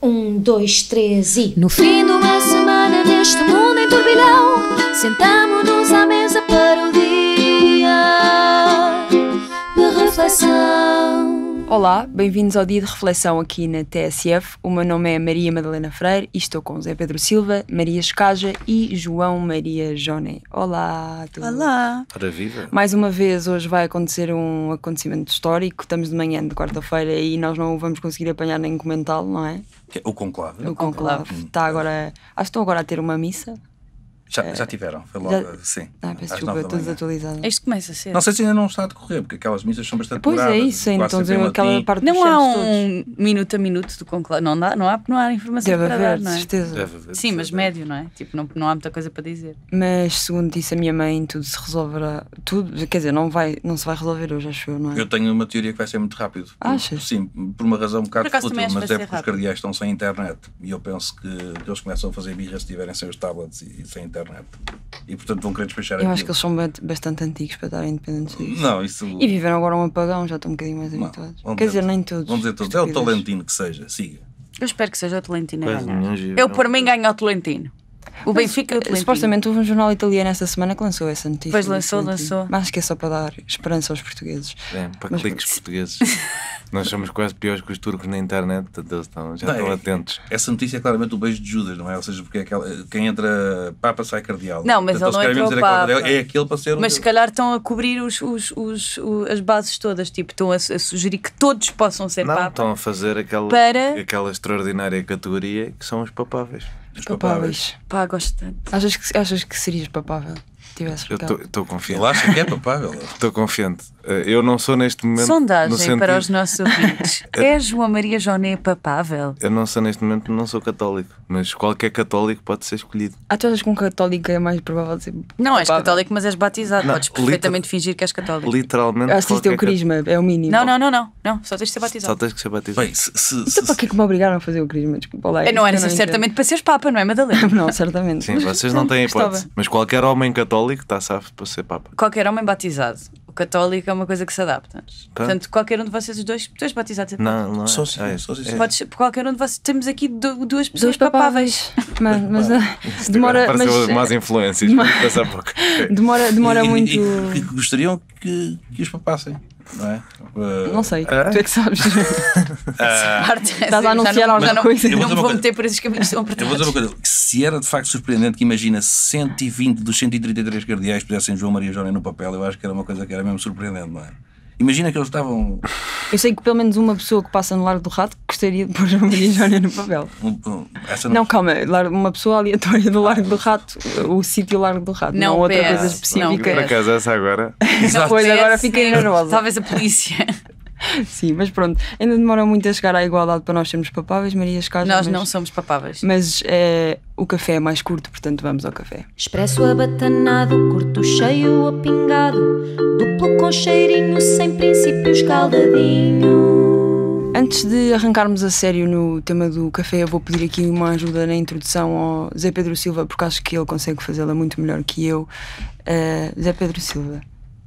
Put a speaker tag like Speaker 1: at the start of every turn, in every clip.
Speaker 1: Um, dois, três e...
Speaker 2: No fim de uma semana neste mundo em turbilhão, sentamo-nos à mesa para o dia de reflexão.
Speaker 3: Olá, bem-vindos ao dia de reflexão aqui na TSF. O meu nome é Maria Madalena Freire e estou com Zé Pedro Silva, Maria Escaja e João Maria Joné. Olá a todos.
Speaker 4: Olá.
Speaker 5: Para viva.
Speaker 3: Mais uma vez, hoje vai acontecer um acontecimento histórico. Estamos de manhã de quarta-feira e nós não o vamos conseguir apanhar nem comentá-lo, não é?
Speaker 5: O conclave.
Speaker 3: O conclave. Está agora, acho que estão agora a ter uma missa.
Speaker 5: Já tiveram, foi logo, sim.
Speaker 3: Peço
Speaker 5: às
Speaker 3: desculpa,
Speaker 5: 9 da
Speaker 3: todos
Speaker 5: manhã.
Speaker 3: atualizados.
Speaker 4: Isto começa a ser.
Speaker 5: Não sei se ainda não está a decorrer, porque aquelas missas são bastante
Speaker 3: Pois
Speaker 5: demoradas.
Speaker 3: é isso, ainda
Speaker 5: quase
Speaker 3: estão a
Speaker 5: sempre
Speaker 3: dizer
Speaker 5: em
Speaker 3: aquela
Speaker 5: latim.
Speaker 3: parte dos
Speaker 4: Não há
Speaker 3: santos
Speaker 4: um minuto a minuto do conclave. Não há informação
Speaker 3: Deve
Speaker 4: para
Speaker 3: haver,
Speaker 4: dar,
Speaker 3: de
Speaker 4: não é?
Speaker 3: certeza.
Speaker 5: Deve haver,
Speaker 4: Sim, mas
Speaker 5: deve haver.
Speaker 4: médio, não é? Tipo, não há muita coisa para dizer.
Speaker 3: Mas segundo disse a minha mãe, tudo se resolverá. Tudo, quer dizer, não se vai resolver hoje, acho eu, não é?
Speaker 5: Eu tenho uma teoria que vai ser muito rápido.
Speaker 3: Achas?
Speaker 5: Sim, por uma razão um bocado
Speaker 4: Por acaso
Speaker 5: fútil,
Speaker 4: também acho que
Speaker 5: mas
Speaker 4: vai
Speaker 5: é
Speaker 4: ser
Speaker 5: porque os
Speaker 4: rápido.
Speaker 5: cardeais estão sem internet. E eu penso que eles começam a fazer birras se estiverem sem os tablets e sem internet. E portanto vão querer despechar
Speaker 3: Eu
Speaker 5: aquilo.
Speaker 3: acho que eles são bastante antigos para estarem independentes disso.
Speaker 5: Não, isso...
Speaker 3: E viveram agora um apagão, já estão um bocadinho mais
Speaker 5: Não,
Speaker 3: habituados.
Speaker 5: vamos
Speaker 3: Quer
Speaker 5: dizer-
Speaker 3: dizer, nem todos.
Speaker 5: Vamos dizer todos. É o
Speaker 3: Estupidez.
Speaker 5: Tolentino que seja, siga.
Speaker 4: Eu espero que seja o Tolentino a
Speaker 5: é
Speaker 4: ganhar.
Speaker 5: um
Speaker 4: Eu, por mim, ganho o Tolentino. O Benfica e o Tolentino.
Speaker 3: Supostamente houve um jornal italiano esta semana que lançou essa notícia.
Speaker 4: Pois
Speaker 3: do
Speaker 4: lançou.
Speaker 3: Tolentino. Mas acho que é só para dar esperança aos portugueses.
Speaker 6: É, para
Speaker 3: Mas-
Speaker 6: cliques portugueses. Nós somos quase piores que os turcos na internet, portanto eles já
Speaker 5: Não,
Speaker 6: estão atentos.
Speaker 5: Essa notícia é claramente o beijo de Judas, não é? Ou seja, porque é quem entra Papa sai cardeal.
Speaker 4: Não, mas
Speaker 5: Portanto,
Speaker 4: ele não
Speaker 5: eles querem
Speaker 4: entrou
Speaker 5: mesmo dizer que
Speaker 4: Papa.
Speaker 5: é aquele para ser
Speaker 4: Mas se calhar estão a cobrir as bases todas. Tipo, estão a sugerir que todos possam ser
Speaker 6: Não,
Speaker 4: Papa.
Speaker 6: estão a fazer
Speaker 4: Para-
Speaker 6: aquela extraordinária categoria que são os papáveis.
Speaker 5: os
Speaker 3: Papáveis.
Speaker 4: Pá, gosto tanto.
Speaker 3: Achas que serias papável? Tivesse
Speaker 6: Eu
Speaker 3: ficado?
Speaker 6: estou confiante.
Speaker 5: Ele acha que é papável.
Speaker 6: Estou confiante. Eu não sou neste momento.
Speaker 4: Sondagem
Speaker 6: no sentido-
Speaker 4: para os nossos ouvintes. É João Maria Joné papável?
Speaker 6: Eu não sou neste momento, não sou católico, mas qualquer católico pode ser escolhido.
Speaker 3: Tu achas que um católico é mais provável de ser
Speaker 4: Não, és
Speaker 3: papável?
Speaker 4: católico, mas és batizado.
Speaker 6: Não,
Speaker 4: Podes perfeitamente fingir que és católico.
Speaker 6: Literalmente.
Speaker 3: Acho que isso tem o
Speaker 6: qualquer
Speaker 3: crisma, é o mínimo.
Speaker 4: Não. Só tens de ser
Speaker 6: Só
Speaker 4: batizado.
Speaker 6: tens que ser batizado.
Speaker 5: Bem,
Speaker 3: Então para que é que me obrigaram a fazer o crisma? Desculpa lá.
Speaker 4: Não era
Speaker 3: isso eu
Speaker 4: certamente para seres Papa, não é, Madalena?
Speaker 3: entendo. Não, certamente.
Speaker 6: Sim,
Speaker 3: Mas
Speaker 6: vocês não
Speaker 3: pronto,
Speaker 6: têm
Speaker 3: gostava.
Speaker 6: hipótese. Mas qualquer homem católico está safo para ser Papa.
Speaker 4: Qualquer homem batizado. O católico é uma coisa que se adapta. Portanto, qualquer um de vocês os dois, tu és batizado.
Speaker 6: Não é.
Speaker 5: Só sim,
Speaker 6: É.
Speaker 5: só sim.
Speaker 4: Podes, qualquer um de vocês. Temos aqui duas pessoas
Speaker 3: Dois papáveis. Mas demora.
Speaker 6: Apareceu
Speaker 3: Mas,
Speaker 6: más influências. Vamos passar pouco.
Speaker 3: demora muito.
Speaker 5: E que gostariam que os papassem, não é?
Speaker 3: Não sei, tu é que sabes.
Speaker 4: Estás
Speaker 3: a anunciar alguma coisa.
Speaker 5: Eu vou
Speaker 4: Não
Speaker 5: dizer
Speaker 4: me
Speaker 5: uma
Speaker 4: vou
Speaker 5: coisa.
Speaker 4: meter por esses caminhos tão
Speaker 5: Eu vou dizer uma
Speaker 4: apertados.
Speaker 5: coisa, que se era de facto surpreendente que imagina 120 dos 133 cardeais pusessem João Maria Joné no papel, eu acho que era uma coisa que era mesmo surpreendente, não é? Imagina que eles estavam...
Speaker 3: Eu sei que pelo menos uma pessoa que passa no Largo do Rato gostaria de pôr João Maria Joné no papel.
Speaker 5: essa
Speaker 3: Não, calma, uma pessoa aleatória do Largo do Rato, o sítio Largo do Rato, não,
Speaker 4: Não,
Speaker 3: outra
Speaker 4: PS,
Speaker 3: coisa
Speaker 4: não,
Speaker 3: específica.
Speaker 6: Por acaso, essa agora.
Speaker 3: Pois agora
Speaker 4: PS,
Speaker 3: fiquei nervosa.
Speaker 4: Talvez a polícia.
Speaker 3: Sim, mas pronto, ainda demora muito a chegar à igualdade para nós sermos papáveis, Maria Escaja.
Speaker 4: Nós
Speaker 3: mas,
Speaker 4: não somos papáveis.
Speaker 3: Mas o café é mais curto, portanto vamos ao café.
Speaker 2: Expresso abatanado, curto cheio ou pingado, duplo com cheirinho, sem princípios caldadinho.
Speaker 3: Antes de arrancarmos a sério no tema do café, eu vou pedir aqui uma ajuda na introdução ao Zé Pedro Silva, porque acho que ele consegue fazê-la muito melhor que eu. Zé Pedro Silva,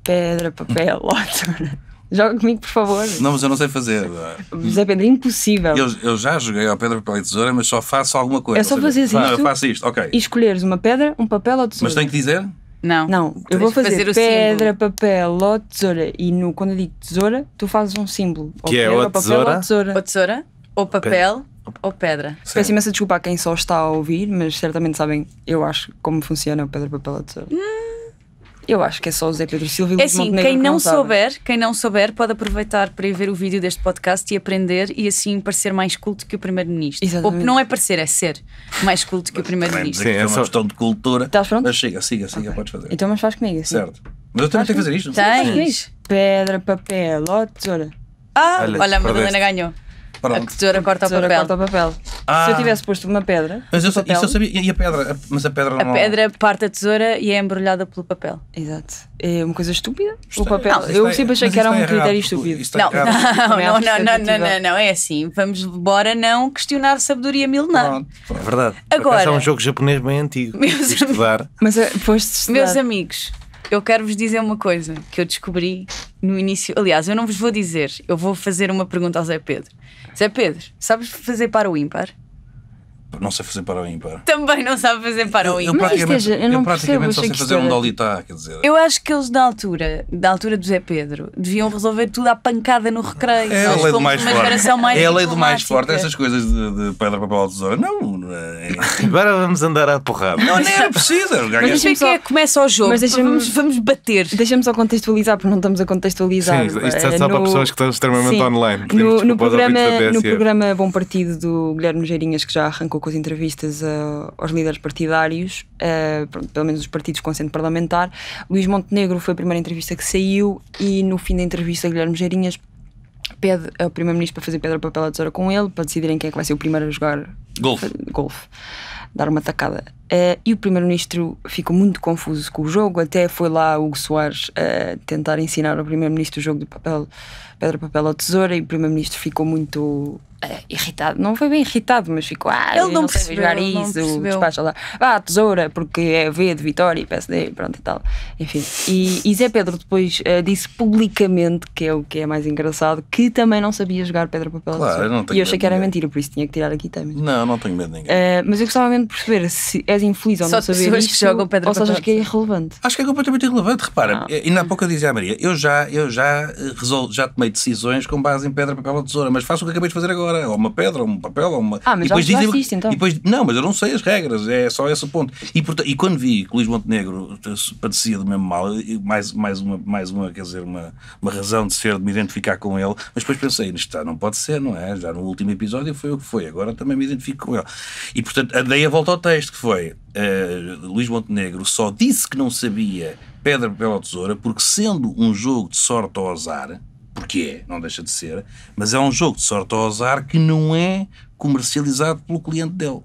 Speaker 3: pedra, papel, lógico. Joga comigo, por favor.
Speaker 5: Não, mas eu não sei fazer.
Speaker 3: Zé Pedro, impossível.
Speaker 5: Eu já joguei ao pedra, papel e tesoura, mas só faço alguma coisa.
Speaker 3: É só
Speaker 5: Ou seja,
Speaker 3: fazeres isto.
Speaker 5: Eu faço isto, ok.
Speaker 3: E escolheres uma pedra, um papel ou tesoura.
Speaker 5: Mas tenho que dizer?
Speaker 4: Não.
Speaker 3: Não, eu
Speaker 4: Tens
Speaker 3: vou
Speaker 4: de
Speaker 3: fazer
Speaker 4: o
Speaker 3: pedra,
Speaker 4: símbolo.
Speaker 3: papel ou tesoura. E quando eu digo tesoura, tu fazes um símbolo.
Speaker 6: Que é
Speaker 3: pedra,
Speaker 6: ou
Speaker 3: papel
Speaker 6: tesoura.
Speaker 3: ou tesoura.
Speaker 4: Ou tesoura, ou papel, ou pedra.
Speaker 3: Peço imensa desculpa a quem só está a ouvir, mas certamente sabem, eu acho, como funciona o pedra, papel ou tesoura. Eu acho que é só o Zé Pedro Silva e
Speaker 4: É
Speaker 3: Luís
Speaker 4: assim,
Speaker 3: Montenegro
Speaker 4: quem não souber pode aproveitar para ir ver o vídeo deste podcast e aprender e assim parecer mais culto que o Primeiro-Ministro. Ou
Speaker 3: Exatamente.
Speaker 4: não é parecer, é ser mais culto que o
Speaker 5: Também
Speaker 4: Primeiro-Ministro.
Speaker 5: dizer que
Speaker 6: Sim,
Speaker 5: é
Speaker 6: é
Speaker 5: uma
Speaker 6: só-
Speaker 5: questão de cultura.
Speaker 3: Estás pronto?
Speaker 5: Mas siga, podes fazer.
Speaker 3: Então, mas faz comigo assim.
Speaker 5: Certo. Mas eu também tenho que fazer isto?
Speaker 4: Tens?
Speaker 3: Pedra, papel ou tesoura.
Speaker 4: Olha, a Madalena
Speaker 6: perdeste.
Speaker 4: ganhou. A
Speaker 5: Pronto.
Speaker 4: tesoura corta o
Speaker 3: Tesoura
Speaker 4: papel.
Speaker 3: corta o papel.
Speaker 5: Ah.
Speaker 3: Se eu tivesse posto uma pedra,
Speaker 5: Mas
Speaker 3: no papel,
Speaker 5: isso eu sabia. E a pedra? Mas a pedra não...
Speaker 4: A pedra parte a tesoura e é embrulhada pelo papel.
Speaker 3: Exato. É uma coisa estúpida.
Speaker 5: Isto
Speaker 3: O papel.
Speaker 5: não, isto
Speaker 3: eu
Speaker 5: é-
Speaker 3: sempre achei
Speaker 5: mas
Speaker 3: que era
Speaker 5: isto
Speaker 3: um
Speaker 5: é errado.
Speaker 3: critério estúpido.
Speaker 5: Isto
Speaker 4: Não,
Speaker 5: é errado.
Speaker 4: não,
Speaker 3: Também
Speaker 4: não,
Speaker 3: acho que
Speaker 4: não,
Speaker 3: é
Speaker 4: não,
Speaker 3: tentativa.
Speaker 4: não, é assim. Vamos embora não questionar sabedoria milenar.
Speaker 5: Pronto,
Speaker 6: É
Speaker 5: pronto.
Speaker 6: verdade.
Speaker 4: Agora-
Speaker 6: É um jogo japonês bem antigo.
Speaker 4: Meus
Speaker 6: Fui estudar.
Speaker 3: Mas foste
Speaker 4: Meus
Speaker 3: estudar.
Speaker 4: amigos, eu quero vos dizer uma coisa que eu descobri no início. Aliás, eu não vos vou dizer, eu vou fazer uma pergunta ao Zé Pedro. Zé Pedro, sabes fazer par ou ímpar?
Speaker 5: Não sei fazer para o ímpar.
Speaker 4: Também não sabe fazer para o
Speaker 5: Eu
Speaker 4: ímpar.
Speaker 5: praticamente só sei fazer um dolitá, quer dizer.
Speaker 4: Eu acho que eles da altura do Zé Pedro, deviam resolver tudo à pancada no recreio.
Speaker 5: É a
Speaker 4: Nós
Speaker 5: lei do
Speaker 4: fomos
Speaker 5: mais
Speaker 4: uma
Speaker 5: forte.
Speaker 4: geração mais
Speaker 5: É a lei do mais
Speaker 4: diplomática.
Speaker 5: forte. Essas coisas de pedra, papel ou tesoura. Não,
Speaker 6: Agora vamos andar à porrada.
Speaker 5: não nem é preciso.
Speaker 4: Mas quem é que começa o jogo?
Speaker 3: Mas deixa-me-
Speaker 4: Vamos bater.
Speaker 3: Deixa-me só contextualizar, porque não estamos a contextualizar.
Speaker 6: Sim, isto é só para pessoas que estão extamente
Speaker 3: Sim.
Speaker 6: online.
Speaker 3: No programa, no
Speaker 6: no
Speaker 3: programa Bom Partido do Guilherme Geirinhas, que já arrancou com as entrevistas aos líderes partidários, pronto, pelo menos os partidos com assento parlamentar, Luís Montenegro foi a primeira entrevista que saiu e no fim da entrevista Guilherme Geirinhas pede ao primeiro-ministro para fazer pedra, papel ou tesoura com ele, para decidirem quem é que vai ser o primeiro a jogar golfe, dar uma tacada. E o primeiro-ministro ficou muito confuso com o jogo, até foi lá Hugo Soares tentar ensinar ao primeiro-ministro o jogo do pedra, papel ou tesoura, e o primeiro-ministro ficou muito irritado. Não foi bem irritado, mas ficou
Speaker 4: Ele não
Speaker 3: sei
Speaker 4: percebeu,
Speaker 3: jogar
Speaker 4: não
Speaker 3: isso,
Speaker 4: percebeu.
Speaker 3: despacha lá, tesoura, porque é V de Vitória e PSD, pronto e tal. Enfim, e Zé Pedro depois disse publicamente, que é o que é mais engraçado, que também não sabia jogar pedra, papel ou
Speaker 5: Claro,
Speaker 3: tesoura.
Speaker 5: eu não tenho
Speaker 3: E eu achei
Speaker 5: medo
Speaker 3: que era
Speaker 5: de ninguém.
Speaker 3: mentira, por isso tinha que tirar aqui também.
Speaker 5: Não tenho medo de ninguém.
Speaker 3: Mas eu gostava mesmo de perceber se és infeliz ou
Speaker 4: Só
Speaker 3: não
Speaker 4: de
Speaker 3: saber
Speaker 4: pessoas
Speaker 3: isto,
Speaker 4: que jogam pedra,
Speaker 3: ou se achas
Speaker 4: papel,
Speaker 3: que é irrelevante.
Speaker 5: Acho que é completamente irrelevante. Repara, ainda há pouco eu dizia à Maria, eu já tomei decisões com base em pedra, papel ou tesoura, mas faço o que acabei de fazer agora, ou uma pedra, ou um papel, ou uma...
Speaker 3: Mas
Speaker 5: e
Speaker 3: já
Speaker 5: depois
Speaker 3: jogaste isto, então?
Speaker 5: não, mas eu não sei as regras, é só esse o ponto. E quando vi que o Luís Montenegro padecia do mesmo mal, mais uma, quer dizer, uma razão de ser, de me identificar com ele, mas depois pensei, isto não pode ser, não é? Já no último episódio foi o que foi, agora também me identifico com ele. E portanto, dei a volta ao texto, que foi Luís Montenegro só disse que não sabia pedra, papel ou tesoura, porque sendo um jogo de sorte ao azar, porque não deixa de ser, mas é um jogo de sorte ao azar que não é comercializado pelo cliente dele.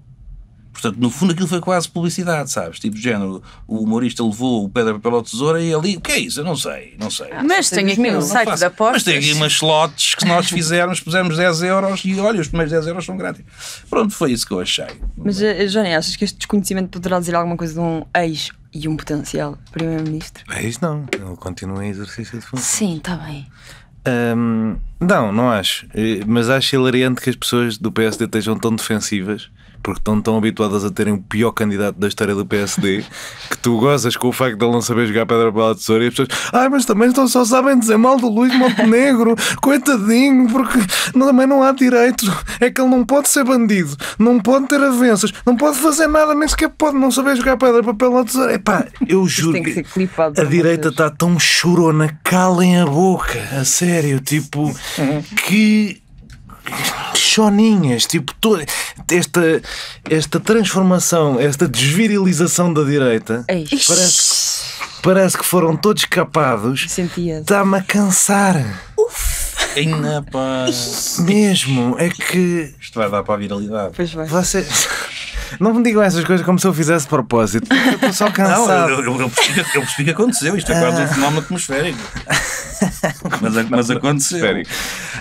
Speaker 5: Portanto, no fundo aquilo foi quase publicidade, sabes? Tipo de género, o humorista levou o pedra, papel ou tesoura e ali, o que é isso? Eu não sei.
Speaker 4: Mas tenho aqui um site de apostas.
Speaker 5: Mas tem aqui umas slots que nós fizermos, pusemos 10 euros e olha, os primeiros 10 euros são grátis. Pronto, foi isso que eu achei.
Speaker 3: Mas, Johnny, achas que este desconhecimento poderá dizer alguma coisa de um ex e um potencial primeiro-ministro?
Speaker 6: É isso, não. Ele continua em exercício de função.
Speaker 3: Sim, está bem.
Speaker 6: Não acho. Mas acho hilariante que as pessoas do PSD estejam tão defensivas, porque estão tão habituadas a terem o pior candidato da história do PSD, que tu gozas com o facto de ele não saber jogar pedra, papel ou tesoura, e as pessoas, mas também só sabem dizer mal do Luís Montenegro, coitadinho, porque também não há direito. É que ele não pode ser bandido, não pode ter avanças, não pode fazer nada, nem sequer pode não saber jogar pedra, papel ou tesoura. Epá, eu juro
Speaker 3: tem que ser clipado,
Speaker 6: a
Speaker 3: pelo
Speaker 6: direita
Speaker 3: amor de Deus.
Speaker 6: está tão chorona, calem a boca, a sério, tipo, que choninhas, tipo, esta transformação, esta desvirilização da direita, parece que foram todos capados.
Speaker 3: Sentia.
Speaker 6: Está-me a cansar.
Speaker 5: Ainda pá,
Speaker 6: Mesmo, é que
Speaker 5: isto vai dar para a viralidade.
Speaker 3: Pois vai.
Speaker 6: você... Não me digam essas coisas como se eu fizesse de propósito. Eu estou só cansado.
Speaker 5: Não, eu percebi que aconteceu. Isto é quase um fenómeno atmosférico. Mas aconteceu.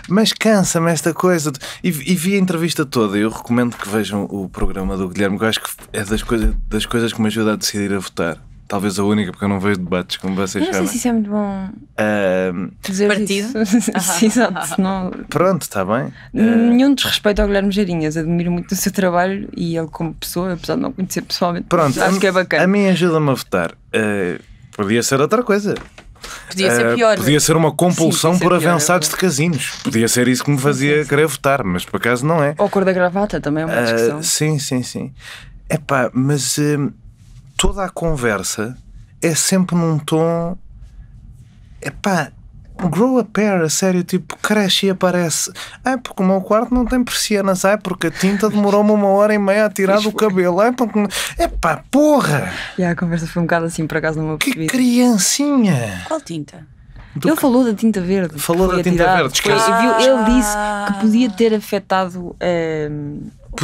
Speaker 6: Mas cansa-me esta coisa. E vi a entrevista toda. Eu recomendo que vejam o programa do Guilherme, que eu acho que é das coisas que me ajuda a decidir a votar. Talvez a única, porque eu não vejo debates, como vocês
Speaker 3: Eu não sei
Speaker 6: sabem.
Speaker 3: se isso é muito bom dizer
Speaker 4: Partido?
Speaker 3: isso. Sim, exato. Não,
Speaker 6: Pronto, está bem.
Speaker 3: nenhum desrespeito ao Guilherme Geirinhas. Admiro muito o seu trabalho e ele como pessoa, apesar de não conhecer pessoalmente.
Speaker 6: Pronto,
Speaker 3: acho que é
Speaker 6: a
Speaker 3: bacana.
Speaker 6: mim ajuda-me a votar. Podia ser outra coisa.
Speaker 4: Podia ser pior.
Speaker 6: Podia ser uma compulsão
Speaker 3: Sim, podia
Speaker 6: por
Speaker 3: ser pior,
Speaker 6: avançados de casinos. Podia ser isso que me fazia querer votar, mas por acaso não é.
Speaker 3: Ou a cor da gravata também é uma discussão.
Speaker 6: Sim. Epá, mas toda a conversa é sempre num tom. Epá, grow a pair, a sério, tipo, cresce e aparece. Porque o meu quarto não tem persianas. Porque a tinta demorou-me 1h30 a tirar do cabelo. Porque... Epá, porra!
Speaker 3: E a conversa foi um bocado assim, por acaso não me
Speaker 6: Que
Speaker 3: apercebi.
Speaker 6: criancinha!
Speaker 4: Qual tinta?
Speaker 3: Ele falou da tinta verde.
Speaker 6: Falou
Speaker 3: Foi
Speaker 6: da tinta
Speaker 3: atirado.
Speaker 6: verde,
Speaker 3: Foi-
Speaker 6: esquece.
Speaker 3: Ele disse que podia ter afetado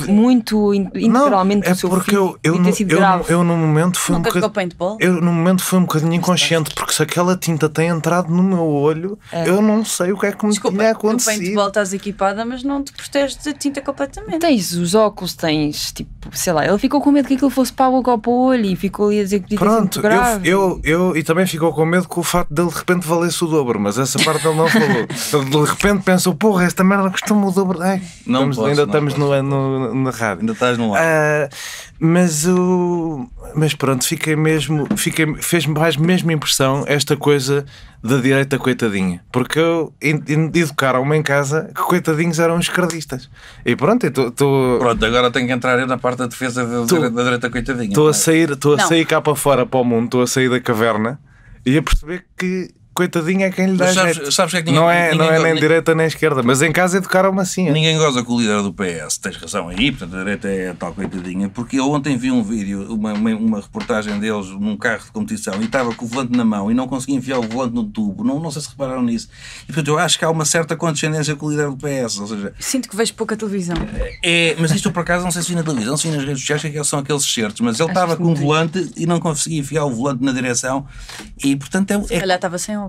Speaker 3: muito integralmente
Speaker 6: é
Speaker 3: o seu
Speaker 6: porque
Speaker 3: filho.
Speaker 6: eu
Speaker 3: Podia ter sido grave.
Speaker 6: no momento fui
Speaker 4: Nunca
Speaker 6: um
Speaker 4: jogou
Speaker 6: bocadinho.
Speaker 4: paintball?
Speaker 6: Eu no momento fui um bocadinho inconsciente, porque se aquela tinta tem entrado no meu olho, eu não sei o que é que me
Speaker 4: Desculpa,
Speaker 6: tinha
Speaker 4: no
Speaker 6: acontecido.
Speaker 4: paintball estás equipada, mas não te proteges de tinta completamente.
Speaker 3: Tens os óculos, tens tipo, sei lá, ele ficou com medo que aquilo fosse para a boca ou para o olho e ficou ali a dizer que podia ter sido
Speaker 6: Pronto,
Speaker 3: muito grave.
Speaker 6: eu e também ficou com medo com o facto dele de repente valesse o dobro, mas essa parte ele não falou. Ele de repente pensou, porra, esta merda costuma o dobro.
Speaker 5: Não posso,
Speaker 6: ainda
Speaker 5: não
Speaker 6: estamos
Speaker 5: posso.
Speaker 6: na rádio.
Speaker 5: Ainda estás no ar.
Speaker 6: Mas pronto, fez-me mais mesmo impressão esta coisa da direita coitadinha, porque educaram-me em casa que coitadinhos eram os esquerdistas. E pronto,
Speaker 5: Pronto, agora tenho que entrar na parte da defesa da direita coitadinha.
Speaker 6: Estou a sair cá para fora, para o mundo, estou a sair da caverna e a perceber que coitadinho é quem lhe dá jeito.
Speaker 5: Sabes que é que
Speaker 6: não é nem direita nem esquerda, mas em casa educaram-me assim.
Speaker 5: Ninguém goza com o líder do PS, tens razão aí, portanto a direita é tal coitadinha, porque eu ontem vi um vídeo, uma reportagem deles num carro de competição e estava com o volante na mão e não conseguia enfiar o volante no tubo, não sei se repararam nisso. E portanto eu acho que há uma certa condescendência com o líder do PS, ou seja...
Speaker 4: Sinto que vejo pouca televisão.
Speaker 5: Mas isto eu por acaso não sei se vi na televisão, se vi nas redes sociais, que são aqueles certos, mas ele estava com o volante e não conseguia enfiar o volante na direção e portanto
Speaker 4: se calhar estava sem óculos.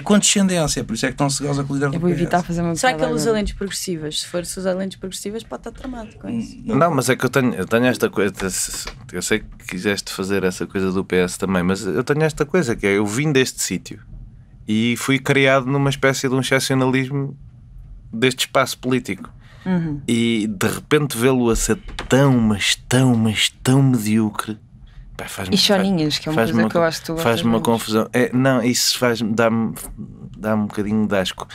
Speaker 5: Condescendência, por isso é que estão se goza com o líder do PS.
Speaker 3: Eu vou evitar fazer uma
Speaker 4: Será que ele
Speaker 3: piada
Speaker 4: usa
Speaker 3: agora.
Speaker 4: lentes progressivas? Se for usar lentes progressivas, pode estar tramado com isso.
Speaker 6: Não, mas é que eu tenho esta coisa. Eu sei que quiseste fazer essa coisa do PS também, mas eu tenho esta coisa que é: eu vim deste sítio e fui criado numa espécie de um excepcionalismo deste espaço político. E de repente vê-lo a ser tão medíocre. Pá,
Speaker 3: E choninhas, que é uma coisa que eu acho que tu gostas
Speaker 6: faz-me uma
Speaker 3: muito.
Speaker 6: confusão. Não, isso dá-me um bocadinho de asco.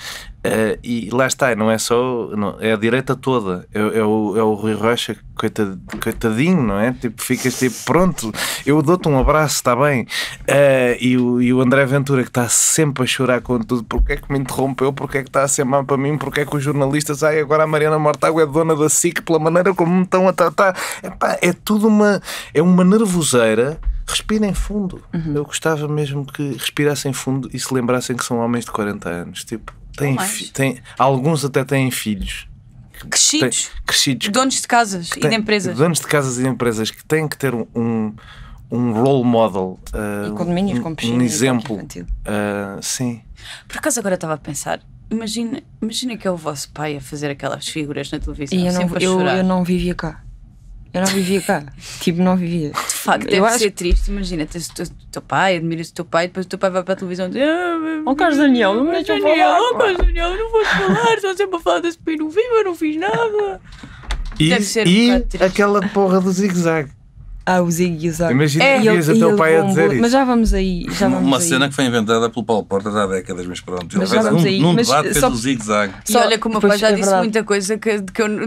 Speaker 6: E lá está, não é só. É a direita toda. É o Rui Rocha, coitadinho, não é? Tipo, ficas tipo, pronto, eu dou-te um abraço, está bem. E o André Ventura, que está sempre a chorar com tudo. Porque é que me interrompeu? Porque é que está a ser má para mim? Porque é que os jornalistas. Agora a Mariana Mortágua é dona da SIC pela maneira como me estão a tratar. É tudo uma nervoseira. Respirem fundo. Eu gostava mesmo que respirassem fundo e se lembrassem que são homens de 40 anos. Tipo, alguns até têm filhos.
Speaker 4: Crescidos. Donos de casas e de empresas.
Speaker 6: Donos de casas e de empresas que têm que ter um role model.
Speaker 3: E condomínios com piscina
Speaker 6: um
Speaker 3: e
Speaker 6: exemplo.
Speaker 3: infantil.
Speaker 6: Sim.
Speaker 4: Por acaso agora estava a pensar, imagina que é o vosso pai a fazer aquelas figuras na televisão.
Speaker 3: E
Speaker 4: sempre a chorar.
Speaker 3: eu não vivia cá. Tipo, não vivia.
Speaker 4: De facto, deve ser triste. Imagina, tens o teu pai, admiras o teu pai, depois o teu pai vai para a televisão e diz:
Speaker 3: Carlos Daniel, não me deixam falar.
Speaker 4: Carlos Daniel, não vou falar, estou sempre a falar desse pai no vivo, eu não fiz nada. Deve ser um bocado triste.
Speaker 6: Aquela porra do zigue-zague.
Speaker 3: O Zig e o Zag.
Speaker 6: Imagina que ias a teu pai a dizer isso.
Speaker 3: Mas já vamos aí.
Speaker 5: Uma cena que foi inventada pelo Paulo Portas há décadas, mas pronto.
Speaker 3: Mas já vamos aí.
Speaker 5: Num
Speaker 3: Mas
Speaker 5: debate fez
Speaker 3: só-
Speaker 5: o zigue-zague.
Speaker 4: E olha como o meu pai já disse
Speaker 3: verdade.
Speaker 4: muita coisa que eu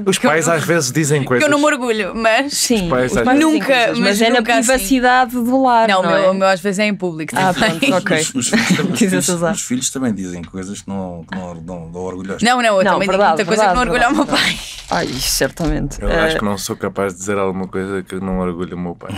Speaker 6: Os pais às vezes dizem
Speaker 4: que
Speaker 6: coisas.
Speaker 4: eu não me orgulho, mas
Speaker 3: Sim,
Speaker 6: pais
Speaker 3: os
Speaker 6: às
Speaker 3: pais
Speaker 4: vezes-
Speaker 3: dizem coisas,
Speaker 4: Nunca,
Speaker 3: mas
Speaker 4: mas
Speaker 3: é na
Speaker 4: nunca assim.
Speaker 3: privacidade do lar.
Speaker 4: não,
Speaker 3: Não,
Speaker 4: o meu às vezes é em público. também.
Speaker 3: Pronto, ok.
Speaker 5: Os filhos também dizem coisas que não orgulhos.
Speaker 4: Não, eu
Speaker 3: Não,
Speaker 4: também
Speaker 3: verdade,
Speaker 4: digo muita coisa que não orgulho ao meu
Speaker 3: verdade.
Speaker 4: pai.
Speaker 3: Certamente.
Speaker 6: Eu acho que não sou capaz de dizer alguma coisa que não orgulho o meu pai.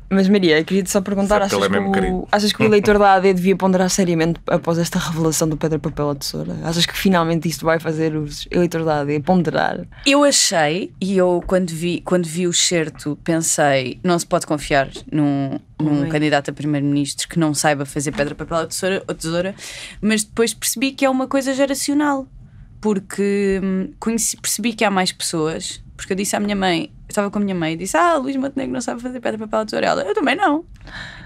Speaker 3: Mas Maria, eu queria-te só perguntar:
Speaker 6: Sabe que ele é mesmo querido.
Speaker 3: achas que o eleitor da AD devia ponderar seriamente após esta revelação do Pedra, Papel ou Tesoura? Achas que finalmente isto vai fazer os eleitores da AD ponderar?
Speaker 4: Eu achei, e eu quando vi o certo pensei, não se pode confiar num candidato a primeiro-ministro que não saiba fazer pedra, papel ou tesoura, mas depois percebi que é uma coisa geracional, porque percebi que há mais pessoas, porque eu disse à minha mãe, eu estava com a minha mãe e disse: Luís Montenegro não sabe fazer pedra, papel ou tesoura. Ela: eu também não.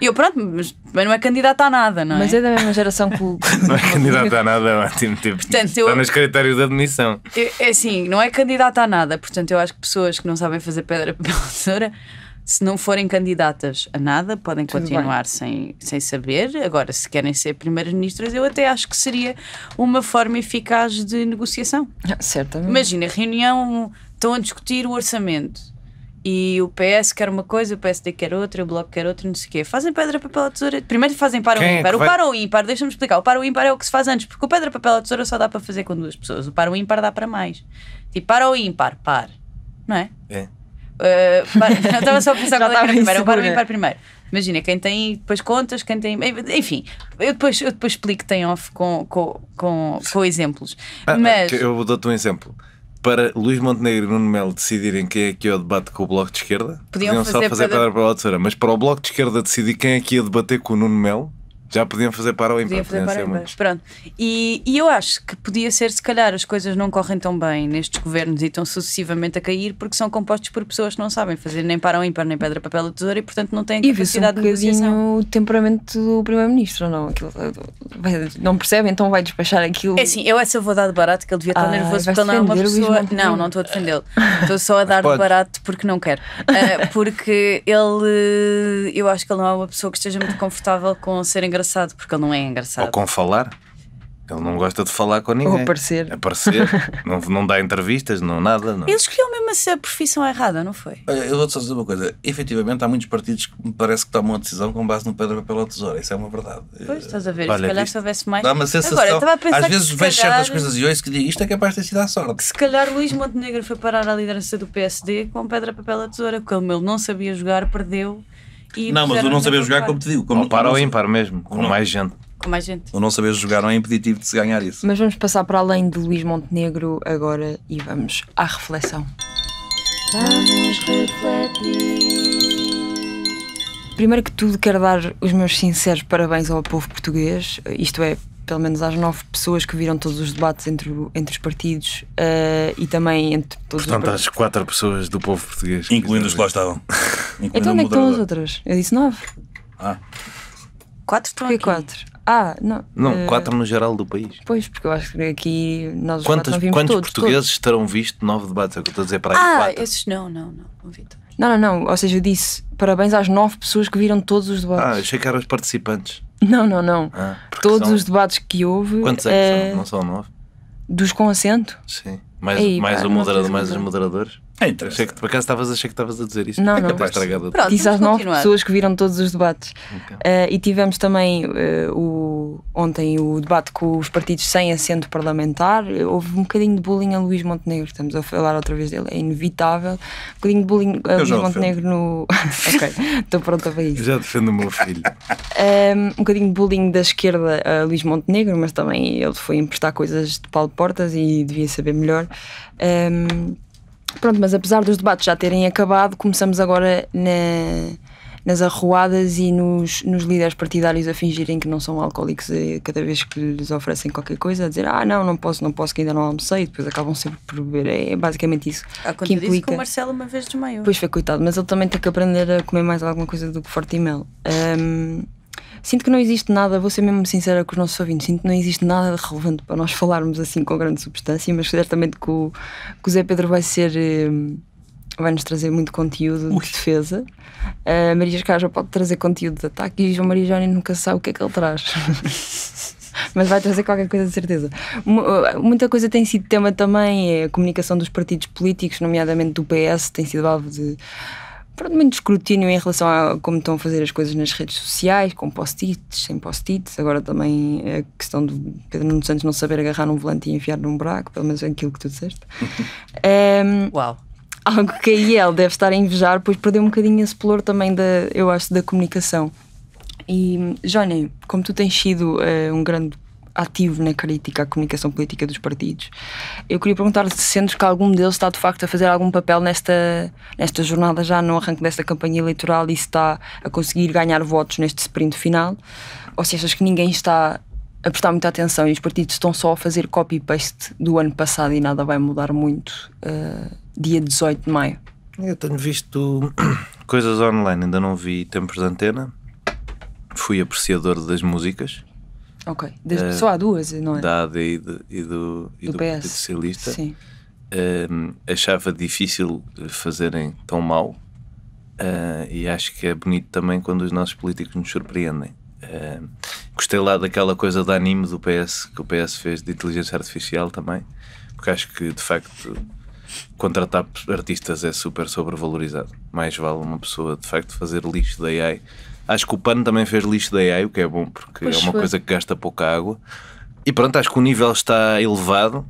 Speaker 4: E eu: pronto, mas também não é candidata a nada, não é?
Speaker 3: Mas é da mesma geração que o.
Speaker 6: Não é candidato a nada, é ótimo. Tipo,
Speaker 4: Portanto,
Speaker 6: está nos critérios de admissão.
Speaker 4: É assim, não é candidata a nada. Portanto, eu acho que pessoas que não sabem fazer pedra, papel ou tesoura, se não forem candidatas a nada, podem continuar sem saber. Agora, se querem ser primeiras-ministras, eu até acho que seria uma forma eficaz de negociação.
Speaker 3: Certamente.
Speaker 4: Imagina, reunião, estão a discutir o orçamento e o PS quer uma coisa, o PSD quer outra, o Bloco quer outra, não sei o quê. Fazem pedra, papel ou tesoura. Primeiro fazem par ou
Speaker 6: Quem é
Speaker 4: ímpar.
Speaker 6: que
Speaker 4: O
Speaker 6: vai-
Speaker 4: par ou ímpar, deixa-me explicar. O par ou ímpar é o que se faz antes, porque o pedra, papel ou tesoura só dá para fazer com duas pessoas. O par ou ímpar dá para mais. Tipo, par ou ímpar, par. Não é?
Speaker 6: É.
Speaker 4: Eu estava só a pensar
Speaker 3: Já
Speaker 4: qual é que era
Speaker 3: estava
Speaker 4: primeiro. O par ou
Speaker 3: insegura.
Speaker 4: ímpar primeiro. Imagina, quem tem depois contas, quem tem. Enfim, eu depois explico, tem off com exemplos. Mas.
Speaker 6: Eu dou-te um exemplo. Para Luís Montenegro e Nuno Melo decidirem quem é que ia ao debate com o Bloco de Esquerda,
Speaker 4: Podiam
Speaker 6: só
Speaker 4: fazer
Speaker 6: fazer pedra, papel ou tesoura. Mas para o Bloco de Esquerda decidir quem é que ia debater com o Nuno Melo, Já podiam fazer para o ímpar.
Speaker 4: Podia fazer
Speaker 6: podiam
Speaker 4: para
Speaker 6: ser
Speaker 4: ímpar.
Speaker 6: muitos.
Speaker 4: Pronto. E eu acho que podia ser, se calhar, as coisas não correm tão bem nestes governos e estão sucessivamente a cair porque são compostos por pessoas que não sabem fazer nem para o ímpar, nem pedra, papel ou tesoura e, portanto, não têm
Speaker 3: E vê-se um
Speaker 4: capacidade de negociação.
Speaker 3: bocadinho o temperamento do Primeiro-Ministro, ou não? Não percebe, então vai despachar aquilo.
Speaker 4: É assim, eu essa vou dar de barato que ele devia estar nervoso porque ele não é uma
Speaker 3: vais defender o Luís
Speaker 4: pessoa.
Speaker 3: Montenegro?
Speaker 4: Não estou a defendê-lo. Estou só a dar de
Speaker 6: podes.
Speaker 4: barato porque não quero. Porque ele. Eu acho que ele não é uma pessoa que esteja muito confortável com ser engraçado, porque ele não é engraçado.
Speaker 6: Ou com falar. Ele não gosta de falar com ninguém.
Speaker 3: Ou aparecer.
Speaker 6: não dá entrevistas, não nada. Não.
Speaker 4: Ele escolheu mesmo a profissão errada, não foi?
Speaker 5: Olha, eu vou-te só dizer uma coisa. Efetivamente, há muitos partidos que me parece que tomam a decisão com base no pedra, papel ou tesoura. Isso é uma verdade.
Speaker 4: Pois, estás a ver?
Speaker 6: Olha,
Speaker 4: se calhar
Speaker 6: viste?
Speaker 4: se houvesse mais.
Speaker 5: Dá uma sensação.
Speaker 4: Agora, eu estava a pensar
Speaker 5: às
Speaker 4: que
Speaker 5: vezes
Speaker 4: se
Speaker 5: vejo
Speaker 4: calhar-
Speaker 5: certas coisas e ouço que digo isto é capaz de ter sido à sorte.
Speaker 4: que se calhar Luís Montenegro foi parar à liderança do PSD com pedra, papel ou tesoura, como ele não sabia jogar, perdeu. E
Speaker 5: Não, mas o
Speaker 4: puseram
Speaker 5: não
Speaker 4: na
Speaker 5: saber jogar,
Speaker 4: culpa.
Speaker 5: como te digo.
Speaker 6: Ou para
Speaker 5: o
Speaker 6: ou
Speaker 5: não-
Speaker 6: ímpar mesmo, com
Speaker 5: Não.
Speaker 6: mais gente.
Speaker 4: Com mais gente.
Speaker 5: o não saber jogar não é impeditivo de se ganhar isso.
Speaker 3: Mas vamos passar para além de Luís Montenegro agora e vamos à reflexão.
Speaker 2: Vamos refletir.
Speaker 3: Primeiro que tudo, quero dar os meus sinceros parabéns ao povo português, isto é, pelo menos às 9 pessoas que viram todos os debates entre os partidos e também entre todos
Speaker 6: Portanto,
Speaker 3: os
Speaker 6: às 4 pessoas do povo português.
Speaker 5: Incluindo os que lá estavam. Incluindo
Speaker 3: Então
Speaker 5: o
Speaker 3: onde é que estão as
Speaker 5: moderador.
Speaker 3: outras? Eu disse 9.
Speaker 5: Ah,
Speaker 4: 4 estão
Speaker 3: Porquê
Speaker 4: aqui.
Speaker 3: 4? Ah, não.
Speaker 6: Não, 4 no geral do país.
Speaker 3: Pois, porque eu acho que aqui nós os debates
Speaker 6: Quantos
Speaker 3: não vimos
Speaker 6: portugueses
Speaker 3: todos.
Speaker 6: terão visto 9 debates? É o que eu estou a dizer para aí. 4.
Speaker 4: Esses não vi.
Speaker 3: Não, ou seja, eu disse parabéns às 9 pessoas que viram todos os debates.
Speaker 6: Achei que eram os participantes.
Speaker 3: Não.
Speaker 6: Porque
Speaker 3: Todos
Speaker 6: são-
Speaker 3: os debates que houve.
Speaker 6: Quantos é que são? Não são 9?
Speaker 3: Dos com assento?
Speaker 6: Sim. Mais,
Speaker 3: Ei,
Speaker 6: mais,
Speaker 3: pá,
Speaker 6: o
Speaker 3: não
Speaker 6: moderador,
Speaker 3: tens
Speaker 6: mais os
Speaker 3: razão.
Speaker 6: moderadores.
Speaker 5: é interessante.
Speaker 6: Achei que, por acaso achei que estavas a dizer isso.
Speaker 3: Não,
Speaker 6: é
Speaker 3: não.
Speaker 6: capaz de estragar.
Speaker 4: Pronto,
Speaker 3: Disse às
Speaker 4: vamos
Speaker 3: 9
Speaker 4: continuar.
Speaker 3: pessoas que viram todos os debates.
Speaker 6: Ok.
Speaker 3: E tivemos também ontem o debate com os partidos sem assento parlamentar. Houve um bocadinho de bullying a Luís Montenegro. Estamos a falar outra vez dele, é inevitável. Um bocadinho de bullying a Luís
Speaker 5: já o
Speaker 3: Montenegro no. Ok, estou pronta para isso.
Speaker 6: Já defendo o meu filho.
Speaker 3: Um bocadinho de bullying da esquerda a Luís Montenegro, mas também ele foi emprestar coisas de Paulo Portas e devia saber melhor. Pronto, mas apesar dos debates já terem acabado, começamos agora nas arruadas e nos líderes partidários a fingirem que não são alcoólicos cada vez que lhes oferecem qualquer coisa, a dizer não posso que ainda não almocei, e depois acabam sempre por beber. É basicamente isso
Speaker 4: Há
Speaker 3: que
Speaker 4: quanto disse que
Speaker 3: implica.
Speaker 4: o Marcelo uma vez desmaiou.
Speaker 3: Pois foi, coitado, mas ele também tem que aprender a comer mais alguma coisa do que forte e mel. Sinto que não existe nada, vou ser mesmo sincera com os nossos ouvintes, sinto que não existe nada de relevante para nós falarmos assim com grande substância, mas certamente que o Zé Pedro vai-nos trazer muito conteúdo de defesa. A Maria Escaja pode trazer conteúdo de ataque e João Maria Jónia nunca sabe o que é que ele traz. Mas vai trazer qualquer coisa de certeza. Muita coisa tem sido tema também, a comunicação dos partidos políticos, nomeadamente do PS, tem sido alvo de muito escrutínio em relação a como estão a fazer as coisas nas redes sociais, com post-its, sem post-its. Agora também a questão do Pedro Nuno Santos não saber agarrar num volante e enfiar num buraco, pelo menos é aquilo que tu disseste.
Speaker 4: Uau.
Speaker 3: Algo que a IEL deve estar a invejar, pois perdeu um bocadinho esse pelour também eu acho, da comunicação. E, Jónia, como tu tens sido um grande ativo na crítica à comunicação política dos partidos, eu queria perguntar-te se sentes que algum deles está de facto a fazer algum papel nesta jornada, já no arranque desta campanha eleitoral, e se está a conseguir ganhar votos neste sprint final, ou se achas que ninguém está a prestar muita atenção e os partidos estão só a fazer copy-paste do ano passado e nada vai mudar muito dia 18 de maio.
Speaker 6: Eu tenho visto coisas online, ainda não vi Tempos de Antena. Fui apreciador das músicas.
Speaker 3: Ok, só há duas, não é?
Speaker 6: Da AD e do
Speaker 3: PS.
Speaker 6: Partido Socialista.
Speaker 3: Sim.
Speaker 6: Achava difícil fazerem tão mal e acho que é bonito também quando os nossos políticos nos surpreendem. Gostei lá daquela coisa de anime do PS, que o PS fez de inteligência artificial também, porque acho que de facto contratar artistas é super sobrevalorizado. Mais vale uma pessoa de facto fazer lixo da AI. Acho que o PAN também fez lixo da AI, o que é bom porque
Speaker 3: Pois
Speaker 6: é uma
Speaker 3: foi.
Speaker 6: coisa que gasta pouca água. E pronto, acho que o nível está elevado.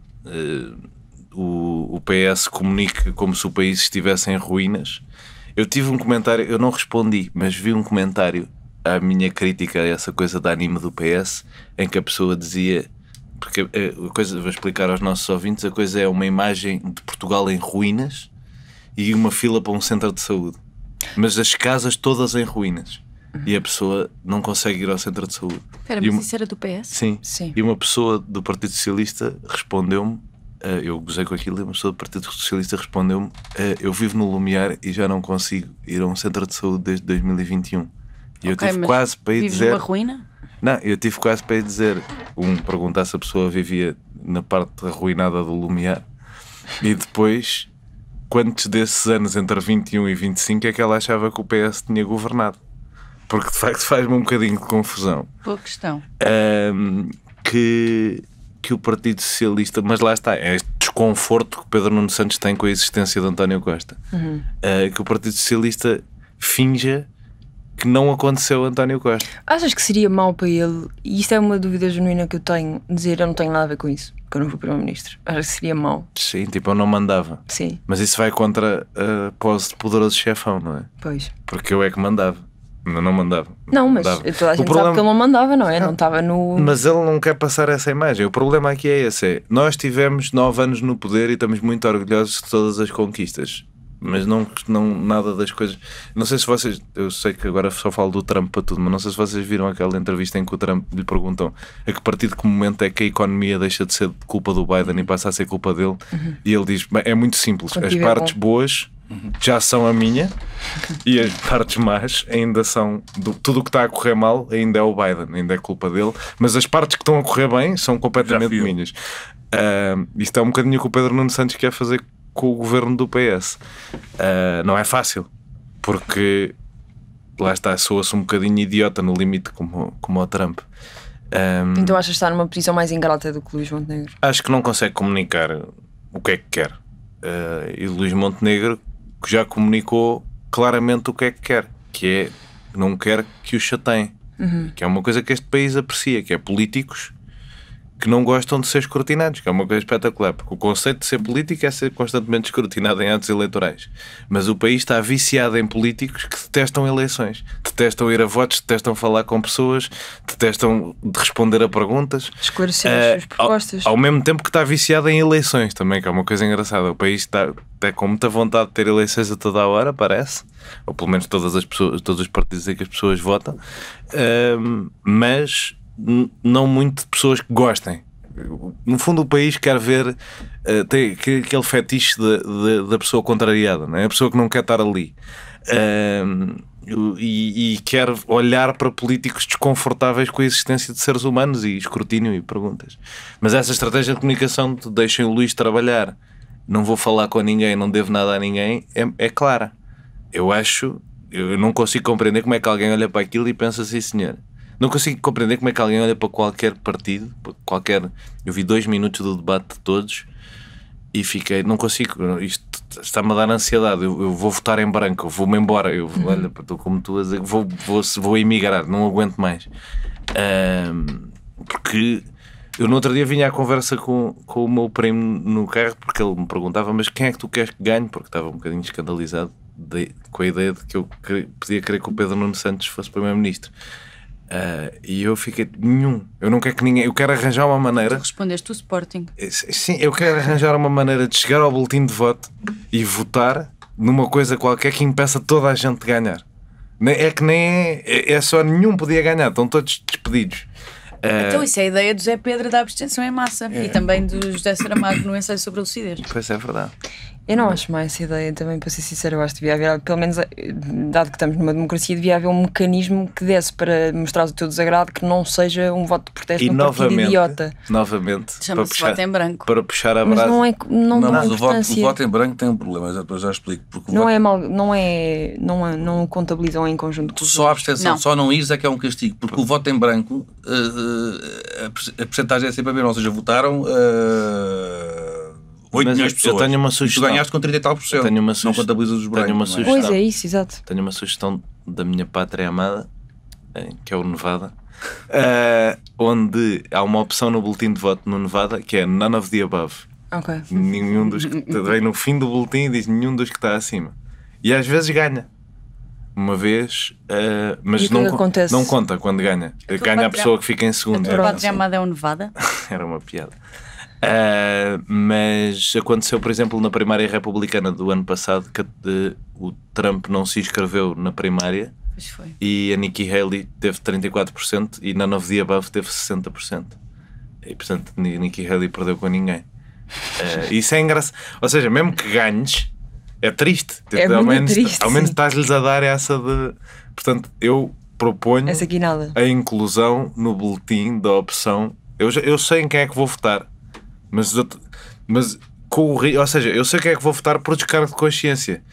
Speaker 6: O PS comunica como se o país estivesse em ruínas. Eu tive um comentário, eu não respondi, mas vi um comentário à minha crítica a essa coisa da anime do PS, em que a pessoa dizia, porque a coisa, vou explicar aos nossos ouvintes, a coisa é uma imagem de Portugal em ruínas e uma fila para um centro de saúde, mas as casas todas em ruínas. e a pessoa não consegue ir ao centro de saúde.
Speaker 4: Espera,
Speaker 6: E
Speaker 4: mas isso era do PS?
Speaker 6: Sim.
Speaker 1: Sim.
Speaker 6: E uma pessoa do Partido Socialista respondeu-me, eu gozei com aquilo, e uma pessoa do Partido Socialista respondeu-me, eu vivo no Lumiar e já não consigo ir a um centro de saúde desde 2021. E eu tive
Speaker 4: mas
Speaker 6: quase para ir
Speaker 4: vives
Speaker 6: dizer...
Speaker 4: numa ruína?
Speaker 6: Não, eu tive quase para ir dizer, perguntar se a pessoa vivia na parte arruinada do Lumiar, e depois, quantos desses anos entre 21 e 25 é que ela achava que o PS tinha governado? Porque de facto faz-me um bocadinho de confusão.
Speaker 4: Boa questão.
Speaker 6: Que o Partido Socialista, mas lá está, é este desconforto que Pedro Nuno Santos tem com a existência de António Costa. Que o Partido Socialista finja que não aconteceu António Costa.
Speaker 3: Achas que seria mau para ele, e isto é uma dúvida genuína que eu tenho, dizer eu não tenho nada a ver com isso, que eu não fui Primeiro-Ministro? Achas que seria mau?
Speaker 6: Sim, tipo, eu não mandava.
Speaker 3: Sim,
Speaker 6: Mas isso vai contra a pose de poderoso chefão, não é?
Speaker 3: pois.
Speaker 6: Porque eu é que mandava. Não mandava.
Speaker 3: Não, mas
Speaker 6: Mandava.
Speaker 3: toda a
Speaker 6: O
Speaker 3: gente
Speaker 6: problema-
Speaker 3: sabe que ele não mandava, não é? Não estava no...
Speaker 6: Mas ele não quer passar essa imagem. O problema aqui é esse: nós tivemos 9 anos no poder e estamos muito orgulhosos de todas as conquistas. Mas não nada das coisas. Não sei se vocês. Eu sei que agora só falo do Trump para tudo, mas não sei se vocês viram aquela entrevista em que o Trump lhe perguntam a que partir de que momento é que a economia deixa de ser culpa do Biden e passa a ser culpa dele. E ele diz: "Bem, é muito simples.
Speaker 3: Quando
Speaker 6: As
Speaker 3: tiver
Speaker 6: partes
Speaker 3: bom."
Speaker 6: boas já são a minha e as partes más ainda são tudo o que está a correr mal ainda é o Biden, ainda é culpa dele, mas as partes que estão a correr bem são completamente
Speaker 5: Já fui eu.
Speaker 6: minhas." Isto é um bocadinho o que o Pedro Nuno Santos quer fazer com o governo do PS. Não é fácil, porque lá está, soa-se um bocadinho idiota no limite como o Trump.
Speaker 3: Então achas que está numa posição mais ingrata do que Luís Montenegro?
Speaker 6: Acho que não consegue comunicar o que é que quer. E Luís Montenegro que já comunicou claramente o que é que quer, que é não quer que o chateiem, que é uma coisa que este país aprecia, que é políticos que não gostam de ser escrutinados, que é uma coisa espetacular, porque o conceito de ser político é ser constantemente escrutinado em atos eleitorais, mas o país está viciado em políticos que detestam eleições, detestam ir a votos, detestam falar com pessoas, detestam de responder a perguntas,
Speaker 3: Esclarecer as suas propostas.
Speaker 6: ao mesmo tempo que está viciado em eleições também, que é uma coisa engraçada. O país está com muita vontade de ter eleições a toda a hora, parece, ou pelo menos todas as pessoas, todos os partidos em que as pessoas votam, mas não muito de pessoas que gostem. No fundo o país quer ver tem aquele fetiche da pessoa contrariada, não é? A pessoa que não quer estar ali, e quer olhar para políticos desconfortáveis com a existência de seres humanos e escrutínio e perguntas. Mas essa estratégia de comunicação de deixem o Luís trabalhar, não vou falar com ninguém, não devo nada a ninguém, é clara. Eu não consigo compreender como é que alguém olha para aquilo e pensa assim, senhor. Não consigo compreender como é que alguém olha para qualquer partido, eu vi 2 minutos do debate de todos e fiquei, não consigo, isto está-me a dar ansiedade, eu vou votar em branco, eu vou-me embora, olha, estou como tu a dizer, vou emigrar, não aguento mais. Porque eu no outro dia vinha à conversa com o meu primo no carro, porque ele me perguntava, mas quem é que tu queres que ganhe? Porque estava um bocadinho escandalizado com a ideia de que eu podia querer que o Pedro Nuno Santos fosse Primeiro-Ministro. E eu fiquei, eu não quero que ninguém, eu quero arranjar uma maneira.
Speaker 4: Respondeste o Sporting.
Speaker 6: Sim, eu quero arranjar uma maneira de chegar ao boletim de voto e votar numa coisa qualquer que impeça toda a gente de ganhar. É que nem é só nenhum podia ganhar, estão todos despedidos.
Speaker 4: Então isso é a ideia do Zé Pedro da abstenção em massa e também do José Saramago no ensaio sobre a lucidez.
Speaker 6: Pois é verdade.
Speaker 3: Eu não acho má essa ideia também, para ser sincero. Eu acho que devia haver, pelo menos, dado que estamos numa democracia, devia haver um mecanismo que desse para mostrar o teu desagrado, que não seja um voto de protesto num partido idiota.
Speaker 6: Novamente,
Speaker 4: Chama-se voto em branco.
Speaker 6: para puxar a
Speaker 3: Mas
Speaker 6: brasa.
Speaker 3: não é, não dá
Speaker 5: Mas o
Speaker 3: importância.
Speaker 5: voto em branco tem um problema, eu já explico. Porque o
Speaker 3: Não
Speaker 5: voto,
Speaker 3: é mal, não contabilizam em conjunto com os
Speaker 5: só a
Speaker 3: outros.
Speaker 5: abstenção,
Speaker 4: Não.
Speaker 5: só não ires é que é um castigo, porque o voto em branco, a percentagem é sempre a mesma, ou seja, votaram 8
Speaker 6: Mas
Speaker 5: milhões de pessoas.
Speaker 6: eu tenho uma
Speaker 5: E tu
Speaker 6: sugestão.
Speaker 5: ganhaste com 30 e tal por cento.
Speaker 6: Eu tenho uma
Speaker 5: Não
Speaker 6: sugestão.
Speaker 5: contabilizas os brancos.
Speaker 6: Tenho uma
Speaker 5: não é?
Speaker 6: sugestão.
Speaker 3: Pois é, isso, exato.
Speaker 6: Tenho uma sugestão da minha pátria amada, que é o Nevada, onde há uma opção no boletim de voto no Nevada que é none of the above.
Speaker 3: Ok.
Speaker 6: Nenhum dos que vem no fim do boletim e diz nenhum dos que está acima. E às vezes ganha. Uma vez, mas
Speaker 3: E o que é que acontece?
Speaker 6: não conta quando ganha. Ganha a pessoa que fica em segundo.
Speaker 4: A tua pátria amada é o Nevada?
Speaker 6: Era uma piada. Mas aconteceu, por exemplo, na primária republicana do ano passado, que o Trump não se inscreveu na primária
Speaker 4: Pois foi.
Speaker 6: E a Nikki Haley teve 34% e None of the Above teve 60%. E portanto Nikki Haley perdeu com ninguém. Isso é engraçado. Ou seja, mesmo que ganhes, é triste.
Speaker 3: Ao menos
Speaker 6: estás-lhes a dar essa de. Portanto, eu proponho
Speaker 3: essa guinada.
Speaker 6: A inclusão no boletim da opção. Eu sei em quem é que vou votar, mas com ou seja, eu sei quem é que vou votar por descargo de consciência.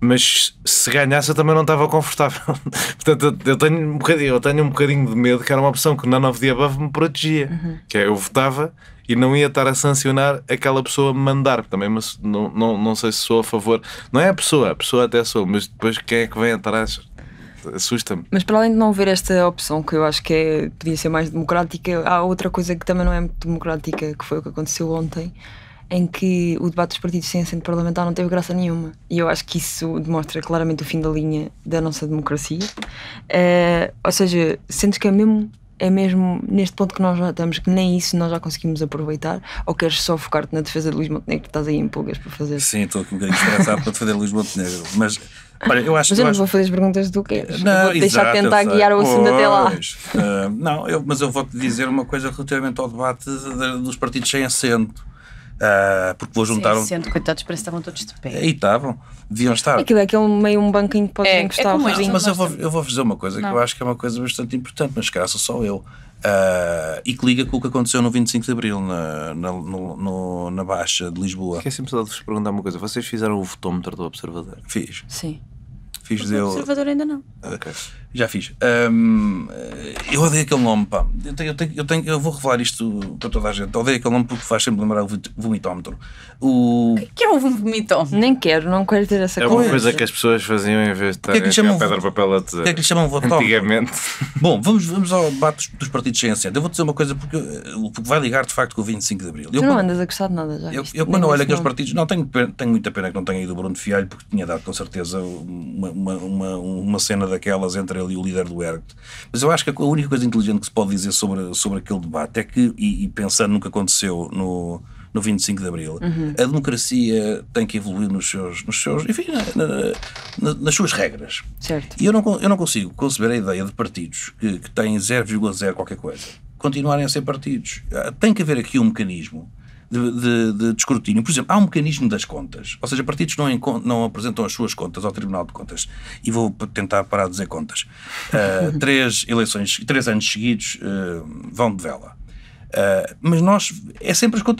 Speaker 6: Mas se ganhasse eu também não estava confortável. Portanto, eu tenho um bocadinho de medo que era uma opção que None of the Above me protegia. Que é, eu votava e não ia estar a sancionar aquela pessoa me mandar. Também mas não sei se sou a favor. Não é a pessoa até sou, mas depois quem é que vem atrás? Assusta-me.
Speaker 3: Mas para além de não ver esta opção, que eu acho que podia ser mais democrática, há outra coisa que também não é muito democrática, que foi o que aconteceu ontem, em que o debate dos partidos sem assento parlamentar não teve graça nenhuma. E eu acho que isso demonstra claramente o fim da linha da nossa democracia. Ou seja, sentes que é mesmo neste ponto que nós já estamos, que nem isso nós já conseguimos aproveitar, ou queres só focar-te na defesa de Luís Montenegro, que estás aí em pulgas para fazer?
Speaker 5: Sim, estou aqui um bocadinho estressado para defender Luís Montenegro, mas olha, eu acho
Speaker 3: mas eu não vou fazer as perguntas que tu queres.
Speaker 5: Não,
Speaker 3: vou deixar tentar guiar o assunto até lá.
Speaker 5: Mas eu vou-te dizer uma coisa relativamente ao debate dos partidos sem assento. Porque vou juntar
Speaker 4: coitados, parece que estavam todos de pé.
Speaker 5: E estavam, deviam estar.
Speaker 3: Aquilo é aquele meio um banquinho que pode encostar.
Speaker 5: Mas eu vou dizer uma coisa que eu acho que é uma coisa bastante importante, mas caso só eu. E que liga com o que aconteceu no 25 de Abril na Baixa de Lisboa.
Speaker 6: Esqueci-me só de vos perguntar uma coisa. Vocês fizeram o votómetro do Observador?
Speaker 5: Fiz.
Speaker 3: Sim.
Speaker 5: Fiz
Speaker 4: o Observador ainda não.
Speaker 5: Okay. Já fiz. Eu odeio aquele nome, pá. Eu vou revelar isto para toda a gente. Eu odeio aquele nome porque faz sempre lembrar o vomitómetro.
Speaker 4: O que é o vomitómetro?
Speaker 3: Nem quero, não quero ter essa
Speaker 6: coisa. É uma coisa que as pessoas faziam em vez de estarem a pedra, papel a tesoura.
Speaker 5: O que é que lhe chamam votómetro?
Speaker 6: Antigamente.
Speaker 5: Bom, vamos ao debate dos partidos sem assento. Eu vou dizer uma coisa porque vai ligar de facto com o 25 de Abril.
Speaker 3: Tu não andas a gostar de nada já.
Speaker 5: Eu quando olho aqueles partidos, não tenho muita pena que não tenha ido o Bruno Fialho, porque tinha dado com certeza uma cena daquelas entre ele e o líder do ERG. Mas eu acho que a única coisa inteligente que se pode dizer sobre aquele debate é que, e pensando no que aconteceu no 25 de Abril, a democracia tem que evoluir nos seus enfim, nas suas regras.
Speaker 3: Certo.
Speaker 5: E eu não consigo conceber a ideia de partidos que têm 0,0 qualquer coisa continuarem a ser partidos. Tem que haver aqui um mecanismo de escrutínio. Por exemplo, há um mecanismo das contas, ou seja, partidos não apresentam as suas contas ao Tribunal de Contas, e vou tentar parar de dizer contas. 3 anos seguidos vão de vela. Mas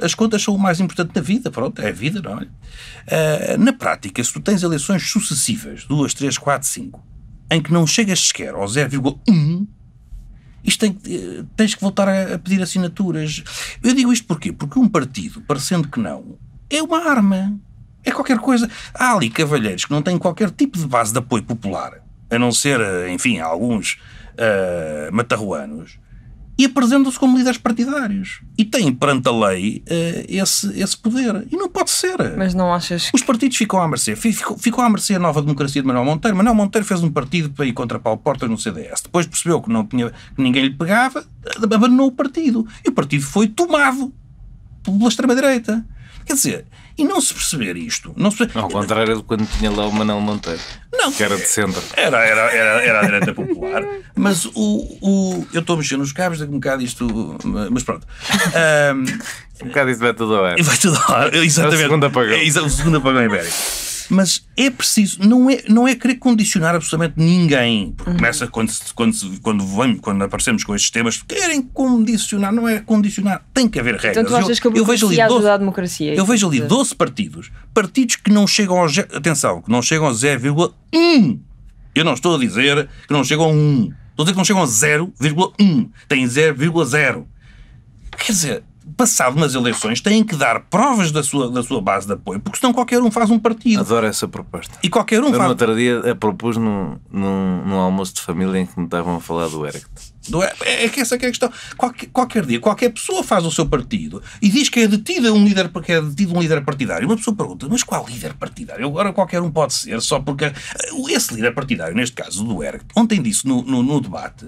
Speaker 5: as contas são o mais importante na vida, pronto, é a vida, não é? Na prática, se tu tens eleições sucessivas, 2, 3, 4, 5, em que não chegas sequer ao 0,1, tens que voltar a pedir assinaturas. Eu digo isto porquê? Porque um partido, parecendo que não, é uma arma. É qualquer coisa. Há ali cavalheiros que não têm qualquer tipo de base de apoio popular, a não ser, enfim, alguns matarruanos, e apresentam-se como líderes partidários. E têm perante a lei esse poder. E não pode ser.
Speaker 3: Mas não achas que...
Speaker 5: Os partidos ficam à mercê. Ficou à mercê a nova democracia de Manuel Monteiro. Manuel Monteiro fez um partido para ir contra Paulo Portas no CDS. Depois percebeu que que ninguém lhe pegava, abandonou o partido. E o partido foi tomado pela extrema-direita. Quer dizer, e não se perceber isto...
Speaker 6: Ao contrário de quando tinha lá o Manuel Monteiro. Não, que era de centro.
Speaker 5: Era a direita popular. Mas eu estou a mexer nos cabos, daqui um bocado isto... Mas pronto.
Speaker 6: Um bocado isso vai tudo ao ar.
Speaker 5: Vai tudo ao ar, exatamente.
Speaker 6: O segundo apagão.
Speaker 5: O segundo apagão ibérico. Mas é preciso, não é querer condicionar absolutamente ninguém. Porque começa quando aparecemos com estes temas, querem condicionar, não é condicionar, tem que haver regras.
Speaker 3: Então tu achas que a burocracia ajuda a democracia?
Speaker 5: Eu vejo ali 12 partidos que não chegam atenção, que não chegam a 0,1. Eu não estou a dizer que não chegam a 1. Estou a dizer que não chegam a 0,1. Têm 0,0. Quer dizer, passado umas eleições, têm que dar provas da sua base de apoio, porque senão qualquer um faz um partido.
Speaker 6: Adoro essa proposta.
Speaker 5: E qualquer um
Speaker 6: faz...
Speaker 5: No
Speaker 6: outro dia propus num almoço de família em que me estavam a falar do ERG.
Speaker 5: É que essa é a questão. Qualquer dia, qualquer pessoa faz o seu partido e diz que é detido um líder partidário. Uma pessoa pergunta, mas qual líder partidário? Agora qualquer um pode ser, só porque... Esse líder partidário, neste caso do ERG, ontem disse no debate,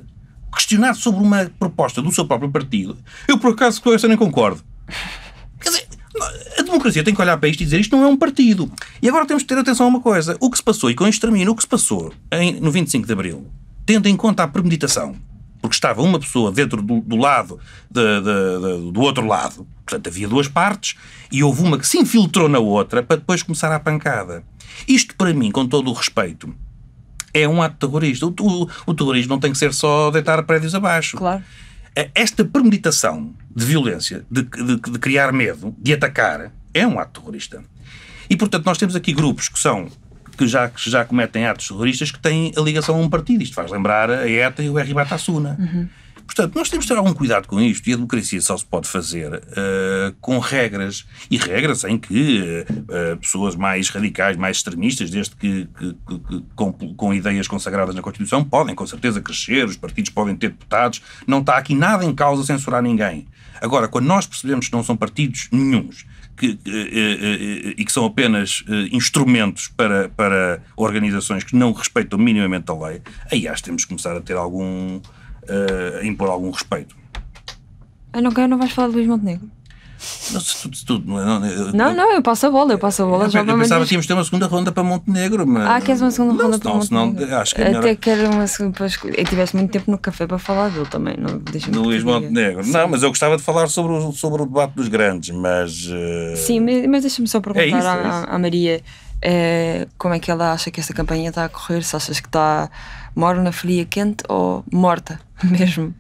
Speaker 5: questionado sobre uma proposta do seu próprio partido, eu por acaso com esta nem concordo. Quer dizer, democracia tem que olhar para isto e dizer isto não é um partido. E agora temos que ter atenção a uma coisa. O que se passou, e com isto termino, o que se passou no 25 de Abril, tendo em conta a premeditação, porque estava uma pessoa dentro do lado do outro lado, portanto havia duas partes, e houve uma que se infiltrou na outra para depois começar a pancada. Isto, para mim, com todo o respeito, é um ato terrorista. O terrorismo não tem que ser só deitar prédios abaixo.
Speaker 3: Claro.
Speaker 5: Esta premeditação de violência, de criar medo, de atacar, é um ato terrorista. E, portanto, nós temos aqui grupos que já cometem atos terroristas que têm a ligação a um partido. Isto faz lembrar a ETA e o R. Batasuna. Portanto, nós temos de ter algum cuidado com isto, e a democracia só se pode fazer com regras, e regras em que pessoas mais radicais, mais extremistas, desde que com ideias consagradas na Constituição, podem com certeza crescer, os partidos podem ter deputados, não está aqui nada em causa censurar ninguém. Agora, quando nós percebemos que não são partidos nenhuns, e que são apenas instrumentos para organizações que não respeitam minimamente a lei, aí acho que temos que começar a ter a impor algum respeito.
Speaker 3: Não vais falar de Luís Montenegro?
Speaker 5: Não,
Speaker 3: eu passo a bola,
Speaker 5: eu pensava que íamos ter uma segunda ronda para Montenegro, mas...
Speaker 3: queres uma segunda ronda para Montenegro?
Speaker 5: Senão, acho que é melhor...
Speaker 3: Até quero uma segunda... Eu tivesse muito tempo no café para falar dele também, não deixa-me...
Speaker 5: Do Luís Montenegro. Não, mas eu gostava de falar sobre o debate dos grandes, mas...
Speaker 3: Sim, mas deixa-me só perguntar à Maria como é que ela acha que esta campanha está a correr, se achas que está morna, fria, quente ou morta mesmo?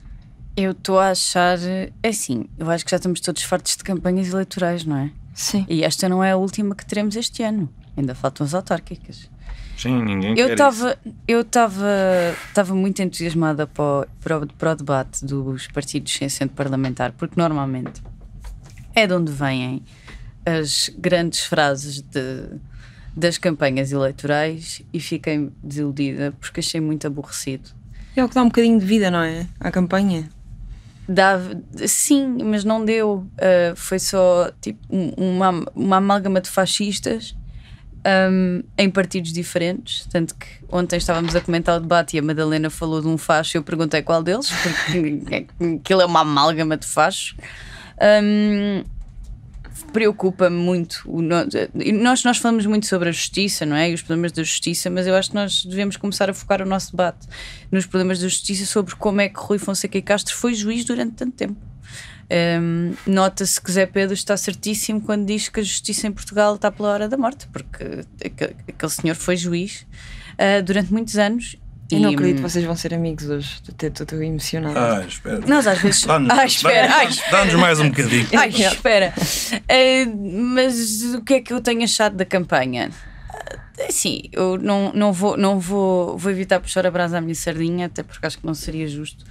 Speaker 4: Eu estou a achar, assim, eu acho que já estamos todos fartos de campanhas eleitorais, não é?
Speaker 3: Sim.
Speaker 4: E esta não é a última que teremos este ano. Ainda faltam as autárquicas.
Speaker 6: Sim, ninguém
Speaker 4: Eu
Speaker 6: quer
Speaker 4: estava muito entusiasmada para o debate dos partidos sem assento parlamentar, porque normalmente é de onde vêm as grandes frases das campanhas eleitorais, e fiquei desiludida porque achei muito aborrecido.
Speaker 3: É o que dá um bocadinho de vida, não é? À campanha.
Speaker 4: Sim, mas não deu. Foi só tipo uma amálgama de fascistas em partidos diferentes. Tanto que ontem estávamos a comentar o debate e a Madalena falou de um facho e eu perguntei qual deles, porque aquilo é uma amálgama de fachos. Preocupa-me muito. Nós falamos muito sobre a justiça, não é? E os problemas da justiça, mas eu acho que nós devemos começar a focar o nosso debate nos problemas da justiça, sobre como é que Rui Fonseca e Castro foi juiz durante tanto tempo. Nota-se que Zé Pedro está certíssimo quando diz que a justiça em Portugal está pela hora da morte, porque aquele senhor foi juiz durante muitos anos.
Speaker 3: Eu não acredito que vocês vão ser amigos hoje. Estou emocionada.
Speaker 5: Espera.
Speaker 4: Nós às vezes...
Speaker 5: Dá-nos mais um bocadinho.
Speaker 4: Espera. Mas o que é que eu tenho achado da campanha? Sim, eu não vou evitar puxar a brasa à minha sardinha, até porque acho que não seria justo,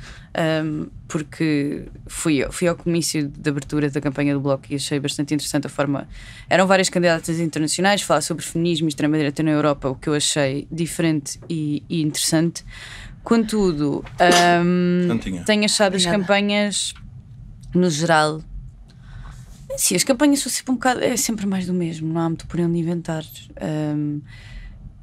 Speaker 4: porque fui ao comício de abertura da campanha do Bloco e achei bastante interessante a forma. Eram várias candidatas internacionais, falar sobre feminismo e extrema-direita na Europa, o que eu achei diferente e interessante. Contudo, tenho achado as campanhas no geral. Sim, as campanhas são sempre é sempre mais do mesmo, não há muito por onde inventar.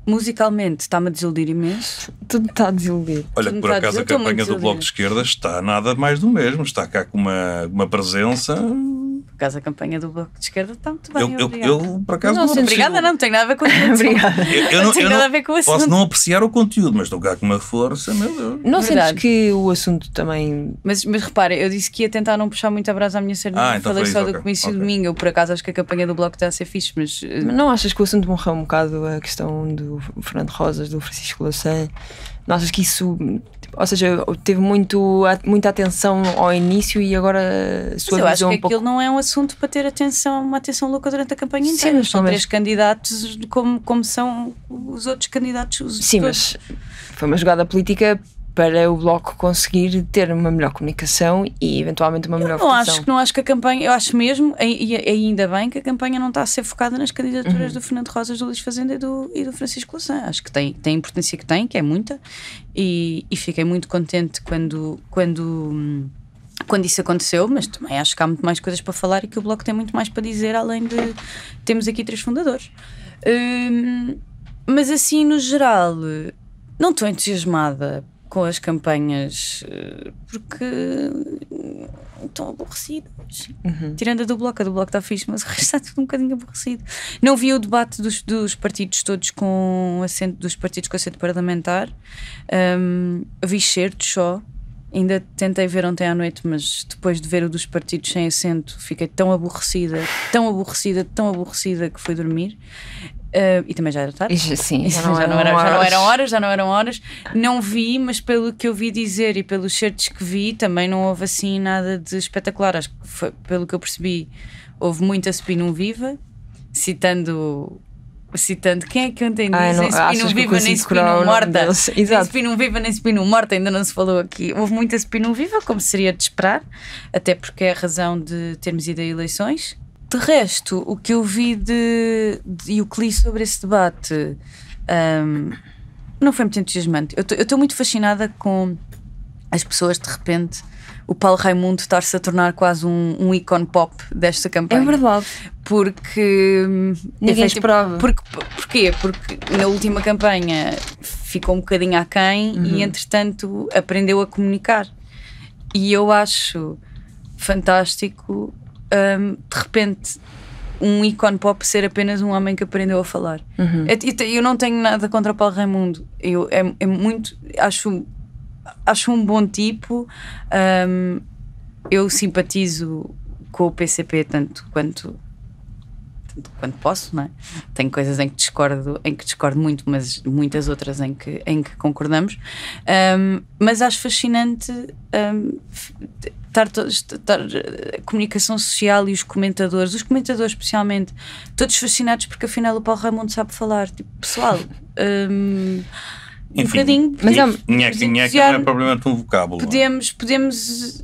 Speaker 4: Musicalmente está-me a desiludir imenso.
Speaker 3: Tudo está a desiludir.
Speaker 5: Olha, por acaso a campanha do Bloco de Esquerda está nada mais do mesmo, está cá com uma presença.
Speaker 4: Por acaso a campanha do Bloco de Esquerda está muito bem.
Speaker 5: Eu por acaso
Speaker 4: não obrigada, não tem nada a ver com o assunto.
Speaker 3: Obrigada.
Speaker 4: Não tem nada a ver com o assunto.
Speaker 5: Posso não apreciar o conteúdo, mas estou cá com uma força, meu Deus.
Speaker 3: Não sentes que o assunto também...
Speaker 4: Mas repara, eu disse que ia tentar não puxar muito a brasa à minha sardinha.
Speaker 5: Então
Speaker 4: falei só do comício de domingo. Eu por acaso acho que a campanha do Bloco está a ser fixe, mas
Speaker 3: não achas que o assunto morreu um bocado, a questão do Fernando Rosas, do Francisco Louçã? Não achas que isso, ou seja, teve muita atenção ao início e agora a sua visão
Speaker 4: eu acho que
Speaker 3: pouco...
Speaker 4: aquilo não é um assunto para ter uma atenção louca durante a campanha inteira. São três candidatos como são os outros candidatos.
Speaker 3: Sim, mas foi uma jogada política para o Bloco conseguir ter uma melhor comunicação e eventualmente uma melhor votação.
Speaker 4: Não acho que a campanha, eu acho mesmo, e ainda bem que a campanha não está a ser focada nas candidaturas do Fernando Rosas, do Luís Fazenda e do Francisco Louçã. Acho que tem a importância que é muita, e fiquei muito contente quando isso aconteceu, mas também acho que há muito mais coisas para falar e que o Bloco tem muito mais para dizer, além de temos aqui 3 fundadores. Mas assim, no geral, não estou entusiasmada com as campanhas porque estão aborrecidas. boas. Tirando a do Bloco está fixe, mas o resto está tudo um bocadinho aborrecido. Não vi o debate dos partidos todos com assento, dos partidos com assento parlamentar. Vi certos só. Ainda tentei ver ontem à noite, mas depois de ver o dos partidos sem assento fiquei tão aborrecida que fui dormir. E também já era tarde.
Speaker 3: Sim,
Speaker 4: já não eram horas. Não vi, mas pelo que eu vi dizer e pelos certos que vi, também não houve assim nada de espetacular. Acho que foi, pelo que eu percebi, houve muita Spinum Viva, citando quem é que ontem diz nem Spinum Viva nem Spinum Morta. Nem Spinum Viva nem Spinum Morta, ainda não se falou aqui. Houve muita Spinum Viva, como seria de esperar, até porque é a razão de termos ido a eleições. De resto, o que eu vi e o que li sobre esse debate não foi muito entusiasmante. Eu estou muito fascinada com as pessoas, de repente, o Paulo Raimundo estar-se a tornar quase um ícone pop desta campanha.
Speaker 3: É verdade.
Speaker 4: Porque
Speaker 3: ninguém esperava.
Speaker 4: Porquê? Porque na última campanha ficou um bocadinho aquém e, entretanto, aprendeu a comunicar. E eu acho fantástico, de repente, um ícone pop ser apenas um homem que aprendeu a falar. Eu não tenho nada contra o Paulo Raimundo. É muito. Acho um bom tipo. Eu simpatizo com o PCP tanto quanto posso, não é? Tenho coisas em que discordo muito, mas muitas outras em que concordamos. Mas acho fascinante estar a comunicação social e os comentadores especialmente, todos fascinados porque afinal o Paulo Raimundo sabe falar. Tipo, pessoal,
Speaker 5: enfim,
Speaker 4: bocadinho.
Speaker 5: Nheque não é propriamente um vocábulo.
Speaker 4: Podemos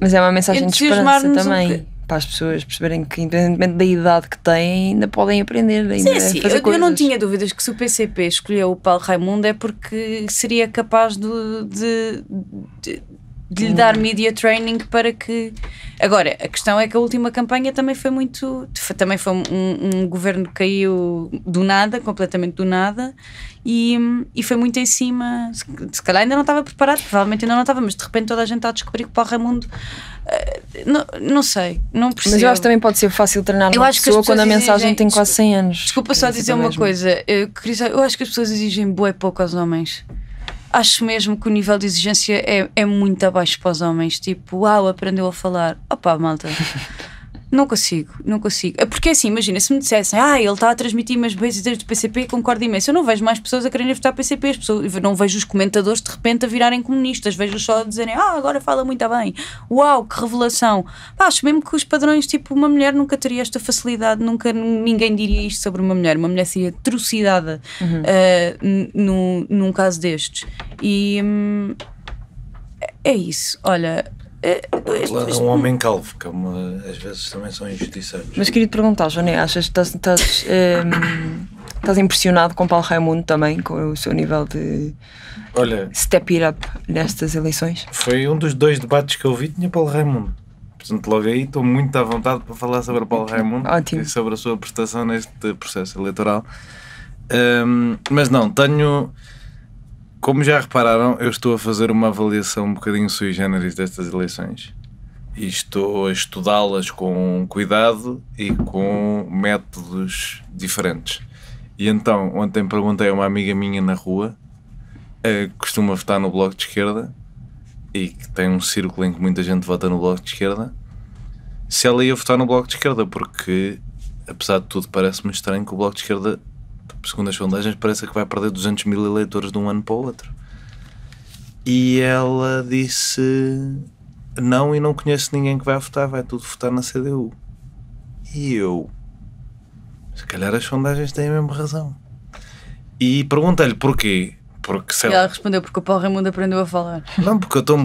Speaker 3: mas é uma mensagem de esperança também.
Speaker 4: Um
Speaker 3: para as pessoas perceberem que, independentemente da idade que têm, ainda podem aprender. Ainda
Speaker 4: sim.
Speaker 3: fazer coisas.
Speaker 4: Eu não tinha dúvidas que se o PCP escolheu o Paulo Raimundo é porque seria capaz de lhe dar media training para que... Agora, a questão é que a última campanha também foi muito... Também foi um governo que caiu do nada, completamente do nada, e foi muito em cima. Se calhar ainda não estava preparado, provavelmente ainda não estava, mas de repente toda a gente está a descobrir que o Paulo Raimundo... Não sei, não percebo.
Speaker 3: Mas eu acho que também pode ser fácil treinar uma pessoa quando a mensagem tem quase 100 anos.
Speaker 4: Desculpa só dizer uma coisa. Eu acho que as pessoas exigem bué pouco aos homens. Acho mesmo que o nível de exigência é muito abaixo para os homens. Tipo, uau, aprendeu a falar. Opa, malta, não consigo. Porque assim, imagina, se me dissessem ele está a transmitir umas boas ideias do PCP, concordo imenso. Eu não vejo mais pessoas a quererem votar PCP. Não vejo os comentadores de repente a virarem comunistas. Vejo-os só a dizerem, agora fala muito bem. Uau, que revelação. Acho mesmo que os padrões, tipo, uma mulher nunca teria esta facilidade. Nunca ninguém diria isto sobre uma mulher. Uma mulher seria trucidada num caso destes. E é isso. Olha...
Speaker 6: Um homem calvo, que às vezes também são injustiçados.
Speaker 3: Mas queria te perguntar, Joné, achas que estás impressionado com Paulo Raimundo também, com o seu nível de step it up nestas eleições?
Speaker 6: Foi um dos 2 debates que eu vi, tinha Paulo Raimundo. Portanto, logo aí estou muito à vontade para falar sobre Paulo Raimundo.
Speaker 3: Ótimo.
Speaker 6: E sobre a sua prestação neste processo eleitoral. Mas não, tenho... Como já repararam, eu estou a fazer uma avaliação um bocadinho sui generis destas eleições e estou a estudá-las com cuidado e com métodos diferentes. E então, ontem perguntei a uma amiga minha na rua, que costuma votar no Bloco de Esquerda e que tem um círculo em que muita gente vota no Bloco de Esquerda, se ela ia votar no Bloco de Esquerda, porque, apesar de tudo, parece-me estranho que o Bloco de Esquerda, segundo as sondagens, parece que vai perder 200 mil eleitores de um ano para o outro. E ela disse não, e não conheço ninguém que vai votar, vai tudo votar na CDU. E eu, se calhar as sondagens têm a mesma razão. E perguntei-lhe porquê. Porque,
Speaker 4: e ela respondeu porque o Paulo Raimundo aprendeu a falar.
Speaker 6: Não, porque eu estou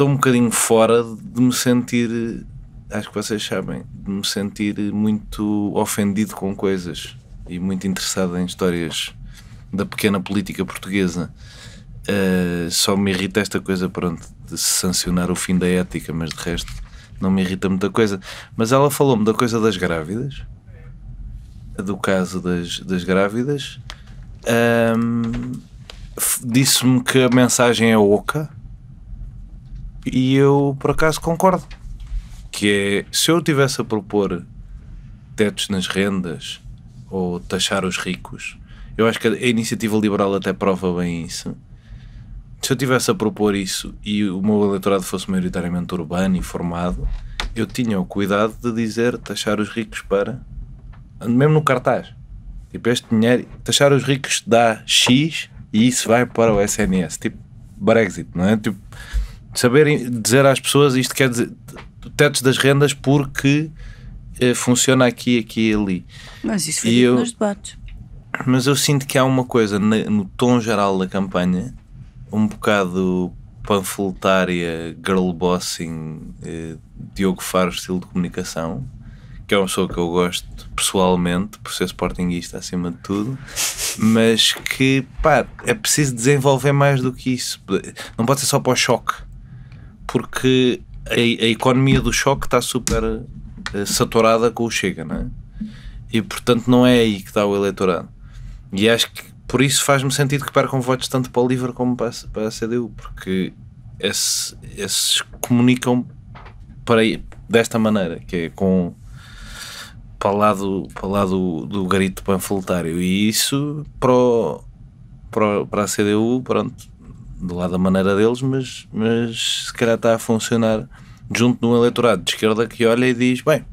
Speaker 6: um bocadinho fora de me sentir, acho que vocês sabem, de me sentir muito ofendido com coisas e muito interessado em histórias da pequena política portuguesa. Só me irrita esta coisa, pronto, de sancionar o fim da ética, mas de resto não me irrita muita coisa. Mas ela falou-me da coisa das grávidas, do caso das grávidas, disse-me que a mensagem é oca e eu por acaso concordo. que é, se eu tivesse a propor tetos nas rendas ou taxar os ricos, eu acho que a iniciativa liberal até prova bem isso. Se eu tivesse a propor isso e o meu eleitorado fosse maioritariamente urbano e formado, eu tinha o cuidado de dizer taxar os ricos para, mesmo no cartaz, tipo, este dinheiro, taxar os ricos dá X e isso vai para o SNS, tipo Brexit, não é? Tipo, saber dizer às pessoas isto quer dizer tetos das rendas porque funciona aqui, aqui e ali.
Speaker 4: Mas isso foi dito nos debates.
Speaker 6: Mas eu sinto que há uma coisa no tom geral da campanha um bocado panfletária, girlbossing, Diogo Faro estilo de comunicação, que é uma pessoa que eu gosto pessoalmente por ser sportinguista acima de tudo, mas que pá, é preciso desenvolver mais do que isso. Não pode ser só para o choque, porque a economia do choque está super saturada com o Chega, não é? E portanto não é aí que está o eleitorado. E acho que por isso faz-me sentido que percam votos tanto para o LIVRE como para a CDU, porque esses comunicam desta maneira, que é para lá do garito panfletário, e isso para a CDU, pronto, do lado da maneira deles, mas se calhar está a funcionar junto de um eleitorado de esquerda que olha e diz, bem,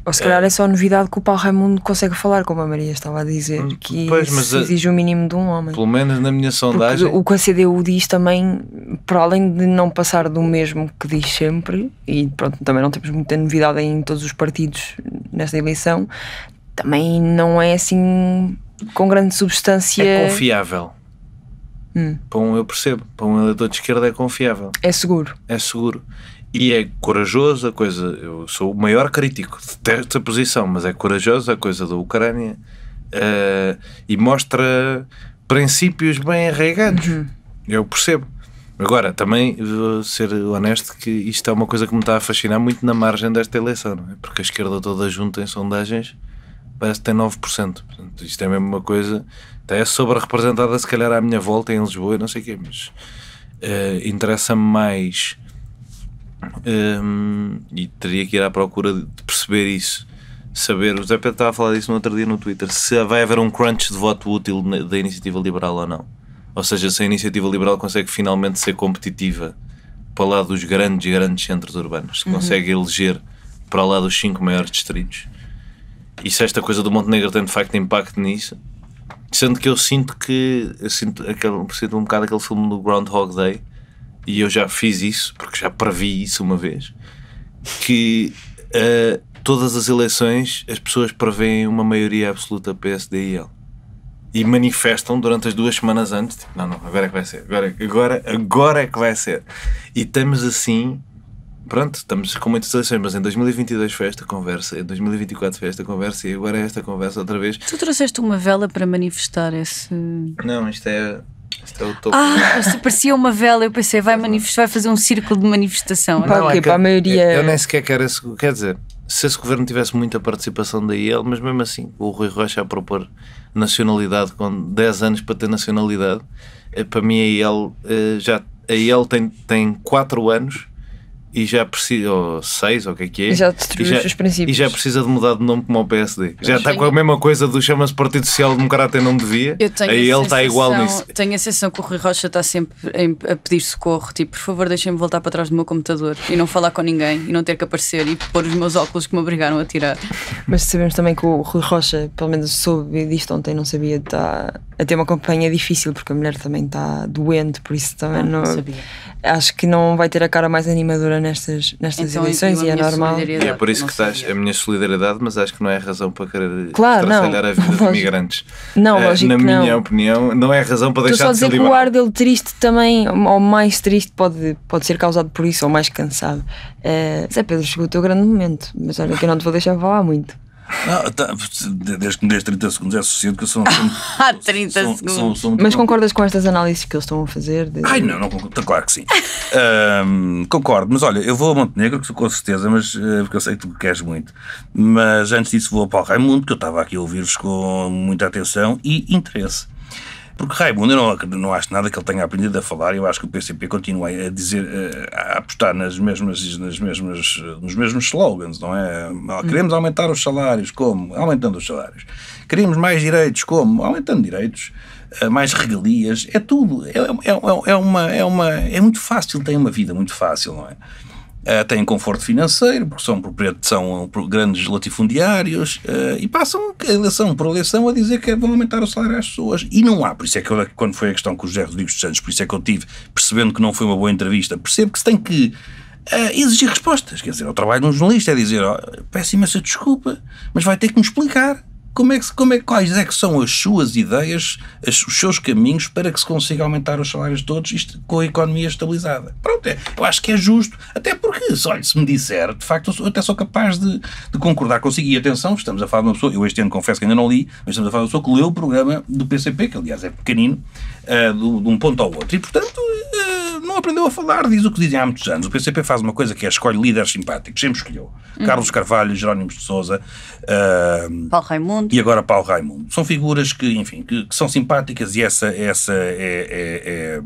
Speaker 3: ou se calhar é só novidade que o Paulo Raimundo consegue falar, como a Maria estava a dizer, que isso exige o mínimo de um homem.
Speaker 6: Pelo menos na minha sondagem.
Speaker 3: Porque o que a CDU diz também, para além de não passar do mesmo que diz sempre, e pronto, também não temos muita novidade em todos os partidos nesta eleição, também não é assim com grande substância.
Speaker 6: É confiável. Eu percebo, para um eleitor de esquerda é confiável.
Speaker 3: É seguro.
Speaker 6: É seguro. E é corajoso a coisa, eu sou o maior crítico desta posição, mas é corajoso a coisa da Ucrânia, e mostra princípios bem arraigados. Eu percebo. Agora, também vou ser honesto que isto é uma coisa que me está a fascinar muito na margem desta eleição, não é? Porque a esquerda toda junta em sondagens parece que tem 9%. Portanto, isto é mesmo uma coisa, até é sobre-representada se calhar à minha volta em Lisboa, não sei o quê, mas interessa-me mais. E teria que ir à procura de perceber isso, saber, o Zé Pedro estava a falar disso no outro dia no Twitter, se vai haver um crunch de voto útil da iniciativa liberal ou não, ou seja, se a iniciativa liberal consegue finalmente ser competitiva para lá dos grandes centros urbanos, se consegue eleger para lá dos 5 maiores distritos, e se esta coisa do Montenegro tem de facto impacto nisso, sendo que eu sinto um bocado aquele filme do Groundhog Day. E eu já fiz isso, porque já previ isso uma vez, que todas as eleições as pessoas prevêem uma maioria absoluta PSD e IEL. E manifestam durante as 2 semanas antes, tipo, não, agora é que vai ser, agora é que vai ser. E estamos assim, pronto, estamos com muitas eleições, mas em 2022 foi esta conversa, em 2024 foi esta conversa e agora é esta conversa outra vez.
Speaker 4: Tu trouxeste uma vela para manifestar esse...
Speaker 6: Não, isto é o topo.
Speaker 4: Parecia uma vela, eu pensei, vai fazer um círculo de manifestação.
Speaker 3: Para a maioria.
Speaker 6: Eu nem sequer quero esse, quer dizer, se esse governo tivesse muita participação da IEL, mas mesmo assim, o Rui Rocha a propor nacionalidade com 10 anos para ter nacionalidade, para mim a IEL tem 4 anos e já precisa, ou 6, ou o que é,
Speaker 3: já destruiu os seus princípios.
Speaker 6: E já precisa de mudar de nome como o PSD. Já está com a mesma coisa do chama-se Partido Social Democrata e não devia. Aí ele está igual nisso.
Speaker 4: Tenho a sensação que o Rui Rocha está sempre a pedir socorro, tipo, por favor deixem-me voltar para trás do meu computador e não falar com ninguém e não ter que aparecer e pôr os meus óculos que me obrigaram a tirar.
Speaker 3: Mas sabemos também que o Rui Rocha, pelo menos soube disto ontem, não sabia, está a ter uma campanha difícil porque a mulher também está doente, por isso também não sabia. Acho que não vai ter a cara mais animadora nestas então, eleições e é normal.
Speaker 6: E é por isso que estás a minha solidariedade, mas acho que não é razão para querer estraçalhar a vida de imigrantes.
Speaker 3: Não, lógico
Speaker 6: na
Speaker 3: que não.
Speaker 6: minha opinião, não é razão para deixar de ser
Speaker 3: liberal. Estou só a dizer que o ar dele triste também, ou mais triste, pode ser causado por isso, ou mais cansado. Zé Pedro, chegou o teu grande momento, mas olha que eu não te vou deixar falar muito.
Speaker 5: Não, desde que me des 30 segundos é suficiente que eu sou
Speaker 4: 30 segundos.
Speaker 3: Mas concordas com estas análises que eles estão a fazer?
Speaker 5: Não concordo, claro que sim. Concordo, mas olha, eu vou a Montenegro com certeza, mas porque eu sei que tu queres muito. Mas antes disso vou ao Paulo Raimundo, que eu estava aqui a ouvir-vos com muita atenção e interesse. Porque Raimundo, eu não acho nada que ele tenha aprendido a falar. Eu acho que o PCP continua a dizer, a apostar nos mesmos slogans, não é? Queremos aumentar os salários, como? Aumentando os salários. Queremos mais direitos, como? Aumentando direitos. Mais regalias, é tudo. É muito fácil, tem uma vida muito fácil, não é? Têm conforto financeiro, porque são grandes latifundiários, e passam eleição por eleição a dizer que vão aumentar o salário às pessoas. E não há, por isso é que quando foi a questão com o José Rodrigues dos Santos, por isso é que eu tive, percebendo que não foi uma boa entrevista, percebo que se tem que exigir respostas. Quer dizer, o trabalho de um jornalista é dizer, peço imensa desculpa, mas vai ter que me explicar. Quais é que são as suas ideias, os seus caminhos para que se consiga aumentar os salários todos, isto com a economia estabilizada? Pronto, eu acho que é justo, até porque, olha, se me disser, de facto, eu até sou capaz de concordar consigo. E atenção, estamos a falar de uma pessoa, eu este ano confesso que ainda não li, mas estamos a falar de uma pessoa que leu o programa do PCP, que aliás é pequenino, de um ponto ao outro, e portanto não aprendeu a falar, diz o que dizem há muitos anos. O PCP faz uma coisa que é escolhe líderes simpáticos, sempre escolheu. Carlos Carvalho, Jerónimo de Sousa,
Speaker 4: Paulo Raimundo.
Speaker 5: E agora Paulo Raimundo. São figuras que, enfim, que são simpáticas, e essa é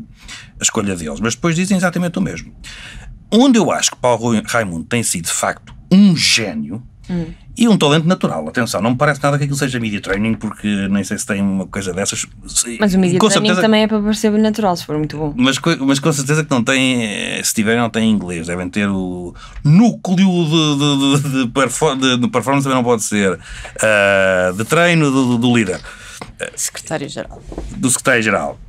Speaker 5: a escolha deles. Mas depois dizem exatamente o mesmo. Onde eu acho que Paulo Raimundo tem sido, de facto, um gênio e um talento natural. Atenção, não me parece nada que aquilo seja media training, porque nem sei se tem uma coisa dessas.
Speaker 3: Mas o media training também é para parecer natural, se for muito bom.
Speaker 5: Mas com certeza que não tem, se tiverem, não tem inglês. Devem ter o núcleo de performance, também não pode ser. De treino do líder.
Speaker 4: Secretário-geral.
Speaker 5: Do secretário-geral.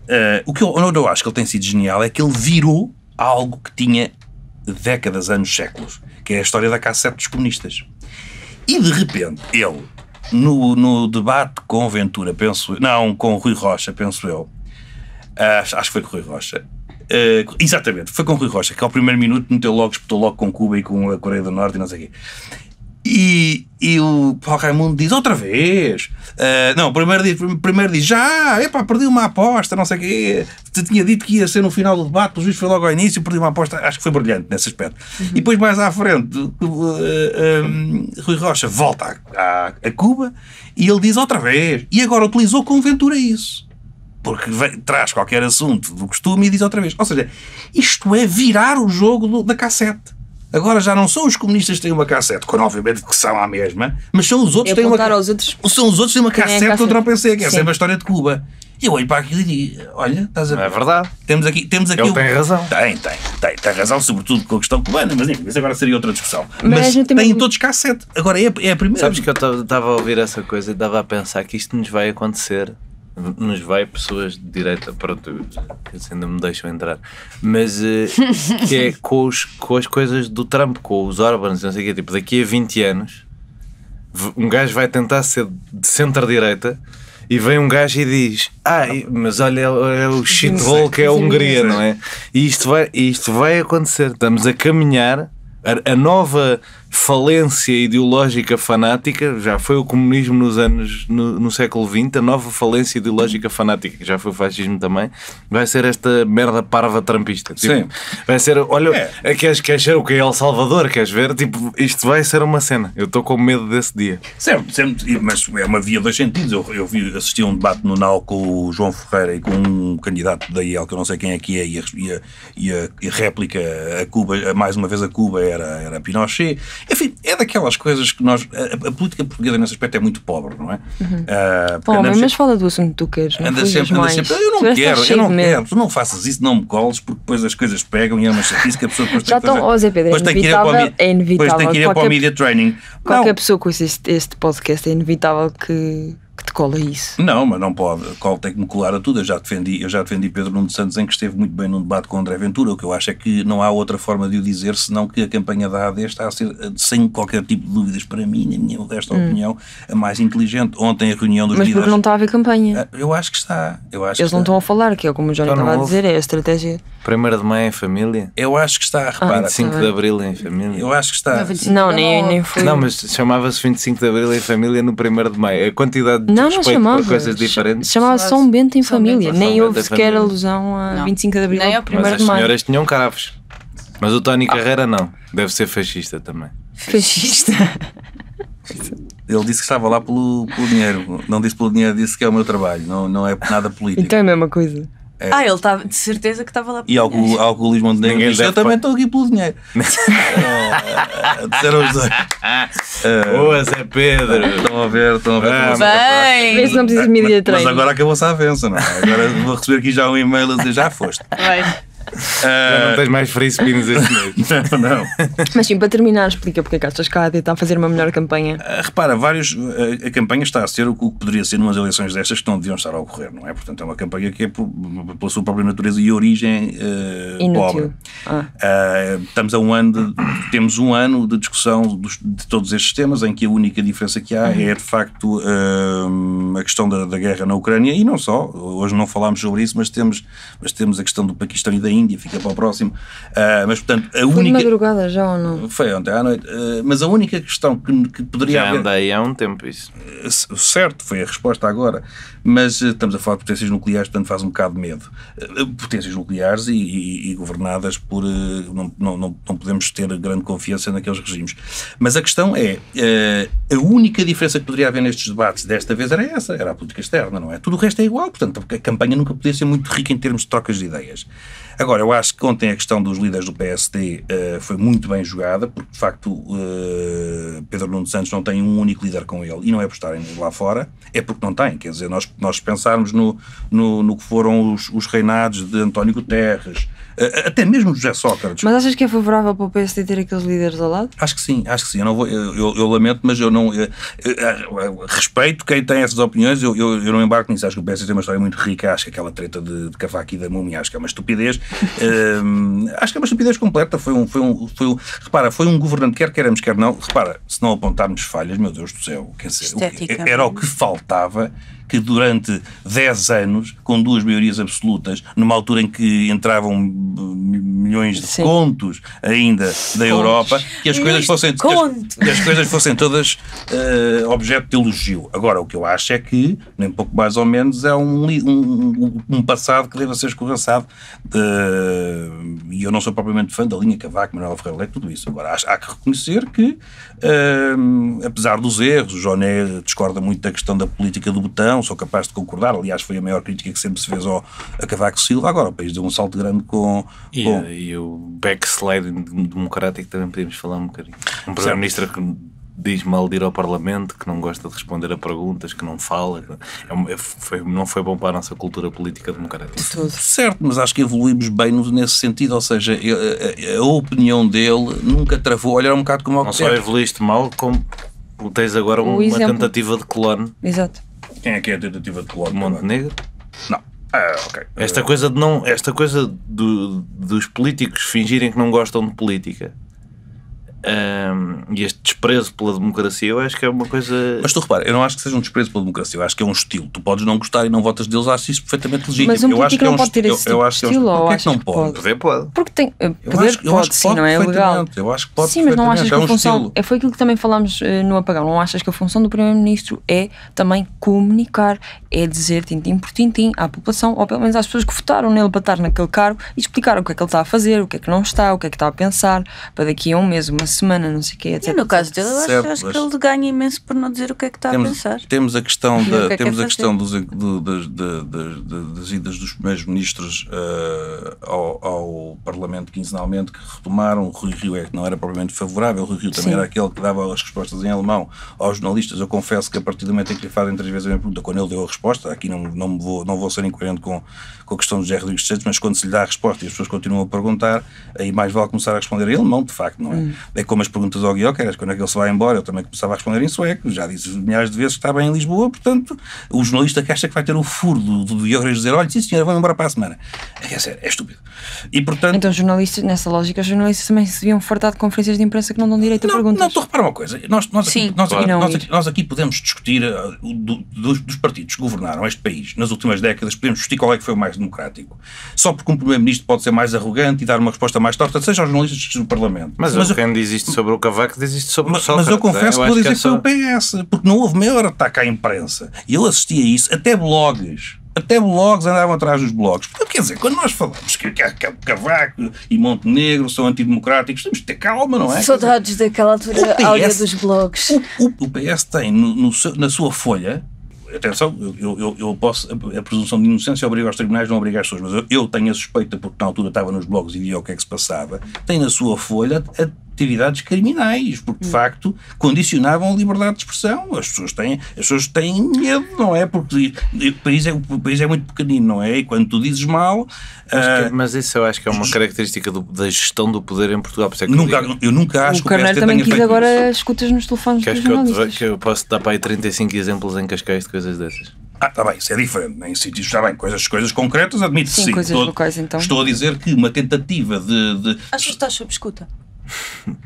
Speaker 5: Onde eu acho que ele tem sido genial é que ele virou algo que tinha décadas, anos, séculos, que é a história da cassete dos comunistas. E de repente, ele, no debate com Ventura, com o Rui Rocha, penso eu, acho que foi com o Rui Rocha, exatamente, foi com o Rui Rocha, que ao primeiro minuto espetou logo com Cuba e com a Coreia do Norte e não sei o quê. E o Paulo Raimundo diz outra vez, primeiro diz perdi uma aposta, não sei o quê, te tinha dito que ia ser no final do debate, o juiz foi logo ao início, perdi uma aposta, acho que foi brilhante nesse aspecto. E depois mais à frente Rui Rocha volta a Cuba e ele diz outra vez, e agora utilizou com Ventura isso, porque traz qualquer assunto do costume e diz outra vez. Ou seja, isto é virar o jogo da cassete. Agora já não são os comunistas que têm uma cassete, quando obviamente que são a mesma, mas são os outros que têm uma cassete. São os outros que têm uma cassete contra o PC, que é sempre a história de Cuba. E eu olho para aquilo e digo, olha, estás a ver?
Speaker 6: É verdade.
Speaker 5: Temos aqui
Speaker 6: ele tem razão.
Speaker 5: Tem razão, sobretudo com a questão cubana, mas enfim, isso agora seria outra discussão. Mas têm todos cassete. Agora é a primeira.
Speaker 6: Sabes que eu estava a ouvir essa coisa e estava a pensar que isto nos vai acontecer. Nos vai pessoas de direita, pronto, ainda me deixam entrar, mas que é com as coisas do Trump, com os Orbans, não sei o quê, tipo, daqui a 20 anos um gajo vai tentar ser de centro-direita e vem um gajo e diz mas olha, é o shithole que é a Hungria, não é? E isto vai acontecer, estamos a caminhar. A nova falência ideológica fanática, já foi o comunismo no século XX, a nova falência ideológica fanática, que já foi o fascismo também, vai ser esta merda parva trumpista. Tipo, vai ser, olha, queres ser o que é El Salvador, queres ver? Tipo, isto vai ser uma cena. Eu estou com medo desse dia.
Speaker 5: Certo, mas é uma via dois sentidos. Eu assisti a um debate no NAU com o João Ferreira e com um candidato da IEL, que eu não sei quem é que é, e a réplica a Cuba, mais uma vez a Cuba, era Pinochet. Enfim, é daquelas coisas que a política portuguesa nesse aspecto é muito pobre, não é?
Speaker 3: Mas fala do assunto que tu queres, não
Speaker 5: anda sempre, eu não quero, tu não faças isso, não me coles, porque depois as coisas pegam e é uma chatice que a pessoa depois tem que fazer.
Speaker 3: Depois tem que
Speaker 5: ir para o media training.
Speaker 3: Qualquer pessoa que ouça este podcast é inevitável que te cola isso.
Speaker 5: Não, mas não pode. Tem que me colar a tudo. Eu já defendi Pedro Nuno Santos, em que esteve muito bem num debate com André Ventura. O que eu acho é que não há outra forma de o dizer senão que a campanha da AD está a ser, sem qualquer tipo de dúvidas, para mim, na minha modesta opinião, a mais inteligente. Ontem a reunião dos líderes...
Speaker 3: Mas porque não está a haver campanha.
Speaker 5: Eu acho que está.
Speaker 3: Eles não estão a falar, que é como o Johnny estava a dizer, é a estratégia.
Speaker 6: 1º de Maio em família?
Speaker 5: Eu acho que está, repara.
Speaker 6: 25 de Abril em família?
Speaker 5: Eu acho que está.
Speaker 3: Não, nem foi.
Speaker 6: Não, mas chamava-se 25 de Abril em família no 1º de Maio. A quantidade de respeito por coisas diferentes.
Speaker 3: Chamava-se São Bento em família. Nem houve sequer alusão a 25 de Abril ou 1º de Maio.
Speaker 6: Mas as senhoras tinham cravos. Mas o Tony Carreira não. Deve ser fascista também.
Speaker 3: Fascista?
Speaker 5: Ele disse que estava lá pelo dinheiro. Não disse pelo dinheiro, disse que é o meu trabalho. Não é nada político.
Speaker 3: Então é a mesma coisa.
Speaker 4: Ele estava de certeza que estava lá.
Speaker 5: E ao que o Luís Montenegro disse, eu também estou aqui pelo dinheiro. Disseram os dois.
Speaker 6: Boa, Zé Pedro.
Speaker 5: Estão a ver.
Speaker 4: Bem.
Speaker 3: Vê se não precisas de media
Speaker 5: Mas
Speaker 3: training.
Speaker 5: agora acabou-se a avença, não é? Agora vou receber aqui já um e-mail a dizer já foste.
Speaker 6: Já não tens mais free spins este mês.
Speaker 5: Não.
Speaker 3: Mas sim, para terminar, explica porque é que achas que a AD está a fazer uma melhor campanha.
Speaker 5: Repara, a campanha está a ser o que poderia ser numas eleições destas que não deviam estar a ocorrer, não é? Portanto, é uma campanha que é pela sua própria natureza e origem pobre. Estamos a temos um ano de discussão de todos estes temas, em que a única diferença que há é de facto a questão da guerra na Ucrânia, e não só. Hoje não falámos sobre isso, mas temos a questão do Paquistão e da Índia, fica para o próximo. Mas portanto, a
Speaker 3: Foi
Speaker 5: única.
Speaker 3: de madrugada já ou não?
Speaker 5: Foi ontem à noite. Mas a única questão que poderia
Speaker 6: Já
Speaker 5: haver.
Speaker 6: andei há um tempo isso.
Speaker 5: Certo, foi a resposta agora. Mas estamos a falar de potências nucleares, portanto faz um bocado de medo. Potências nucleares e governadas por. Não podemos ter grande confiança naqueles regimes. Mas a questão é. A única diferença que poderia haver nestes debates desta vez era essa, era a política externa, não é? Tudo o resto é igual, portanto a campanha nunca podia ser muito rica em termos de trocas de ideias. Agora, eu acho que ontem a questão dos líderes do PSD foi muito bem jogada, porque de facto Pedro Nuno Santos não tem um único líder com ele, e não é por estarem lá fora, é porque não tem. Quer dizer, nós pensarmos no que foram os reinados de António Guterres, até mesmo José Sócrates.
Speaker 3: Mas achas que é favorável para o PSD ter aqueles líderes ao lado?
Speaker 5: Acho que sim. Eu não vou, eu lamento, mas eu não respeito quem tem essas opiniões. Eu não embarco nisso. Acho que o PSD tem uma história muito rica. Acho que aquela treta de Cavaco e da Múmia, acho que é uma estupidez. Acho que é uma estupidez completa. Repara, foi um governante, quer queremos, quer não. Repara, se não apontarmos falhas, meu Deus do céu, quer dizer, era o que faltava. Que durante 10 anos, com duas maiorias absolutas, numa altura em que entravam milhões de contos ainda da Europa, que as coisas fossem todas objeto de elogio. Agora, o que eu acho é que, nem pouco mais ou menos, é um passado que deve ser escorraçado. E eu não sou propriamente fã da linha Cavaco, Manuel Ferreira Leite, tudo isso. Agora, há que reconhecer que, apesar dos erros, o Joné discorda muito da questão da política do botão, sou capaz de concordar, aliás foi a maior crítica que sempre se fez a Cavaco Silva. Agora o país deu um salto grande
Speaker 6: E o backsliding democrático também podemos falar um bocadinho. Um primeiro-ministro que diz mal de ir ao Parlamento, que não gosta de responder a perguntas, que não fala, não foi bom para a nossa cultura política democrática.
Speaker 5: Certo, mas acho que evoluímos bem nesse sentido, ou seja, a opinião dele nunca travou. Olha, era um bocado como...
Speaker 6: Não só evoluíste mal, como tens agora uma tentativa de clone.
Speaker 3: Exato.
Speaker 5: Quem é que é a tentativa de clone?
Speaker 6: Montenegro?
Speaker 5: Não. Ok.
Speaker 6: Esta coisa dos políticos fingirem que não gostam de política e este desprezo pela democracia, eu acho que é uma coisa...
Speaker 5: Mas tu repara, eu não acho que seja um desprezo pela democracia, eu acho que é um estilo. Tu podes não gostar e não votas deles, acho isso perfeitamente legítimo.
Speaker 3: Mas um político não pode ter esse tipo de estilo, ou
Speaker 5: achas que não
Speaker 3: pode?
Speaker 5: Poder
Speaker 6: pode.
Speaker 3: Porque tem... Poder pode, sim, não é legal.
Speaker 5: Eu acho que pode.
Speaker 3: Sim, mas não achas que a função...
Speaker 5: Estilo.
Speaker 3: Foi aquilo que também falámos no apagão. Não achas que a função do Primeiro-Ministro é também comunicar, é dizer tintim por tintim à população, ou pelo menos às pessoas que votaram nele para estar naquele cargo, e explicar o que é que ele está a fazer, o que é que não está, o que é que está a pensar, para daqui a um mês, uma semana, não sei o quê, etc.
Speaker 4: E no caso dele, eu acho que ele ganha imenso por não dizer o que é que está a pensar.
Speaker 5: Temos a questão das idas dos primeiros ministros ao Parlamento quinzenalmente, que retomaram. O Rui Rio não era propriamente favorável. O Rui Rio também era aquele que dava as respostas em alemão aos jornalistas. Eu confesso que a partir do momento em que lhe fazem 3 vezes a mesma pergunta, quando ele deu a resposta, aqui não vou ser incoerente com a questão do José Rodrigues Santos, mas quando se lhe dá a resposta e as pessoas continuam a perguntar, aí mais vale começar a responder em alemão, de facto, não é? É como as perguntas ao Guioqueras, quando é que ele se vai embora, eu também começava a responder em sueco, já disse milhares de vezes que estava em Lisboa, portanto, o jornalista que acha que vai ter o furo do Guioqueras dizer, olha, sim senhora, vou embora para a semana. É sério, é estúpido. E portanto...
Speaker 3: Então jornalistas, nessa lógica, os jornalistas também se deviam fartar de conferências de imprensa que não dão direito a perguntas.
Speaker 5: Não, tu repara uma coisa, nós aqui podemos discutir dos partidos que governaram este país nas últimas décadas, podemos discutir qual é que foi o mais democrático. Só porque um primeiro-ministro pode ser mais arrogante e dar uma resposta mais torta, seja aos jornalistas do Parlamento.
Speaker 6: Mas quem diz isto sobre o Cavaco diz isto sobre o Sócrates.
Speaker 5: Mas eu confesso que vou dizer que foi o PS, porque não houve meia hora de ataque à imprensa. E eu assisti a isso, até blogs Até blogs andavam atrás dos blogs. Portanto, quer dizer, quando nós falamos que Cavaco e Montenegro são antidemocráticos, temos de ter calma, não é?
Speaker 4: Saudades daquela altura áurea dos blogs.
Speaker 5: O PS tem na sua folha, atenção, eu posso, a presunção de inocência obriga aos tribunais, não obriga as pessoas, mas eu tenho a suspeita, porque na altura estava nos blogs e via o que é que se passava, tem na sua folha atividades criminais, porque de facto condicionavam a liberdade de expressão. As pessoas têm medo, não é? Porque o país é muito pequenino, não é? E quando tu dizes mal...
Speaker 6: Mas isso eu acho que é uma característica da gestão do poder em Portugal. Por isso é que
Speaker 5: eu nunca acho
Speaker 3: que o Carneiro também quis agora escutas nos telefones dos jornalistas.
Speaker 6: Que eu posso dar para aí 35 exemplos em Cascais de coisas dessas.
Speaker 5: Está bem, isso é diferente. Em sítios, está bem, coisas concretas, admito-se sim.
Speaker 3: Coisas locais, então.
Speaker 5: Estou a dizer que uma tentativa de...
Speaker 4: Achas que estás sob escuta?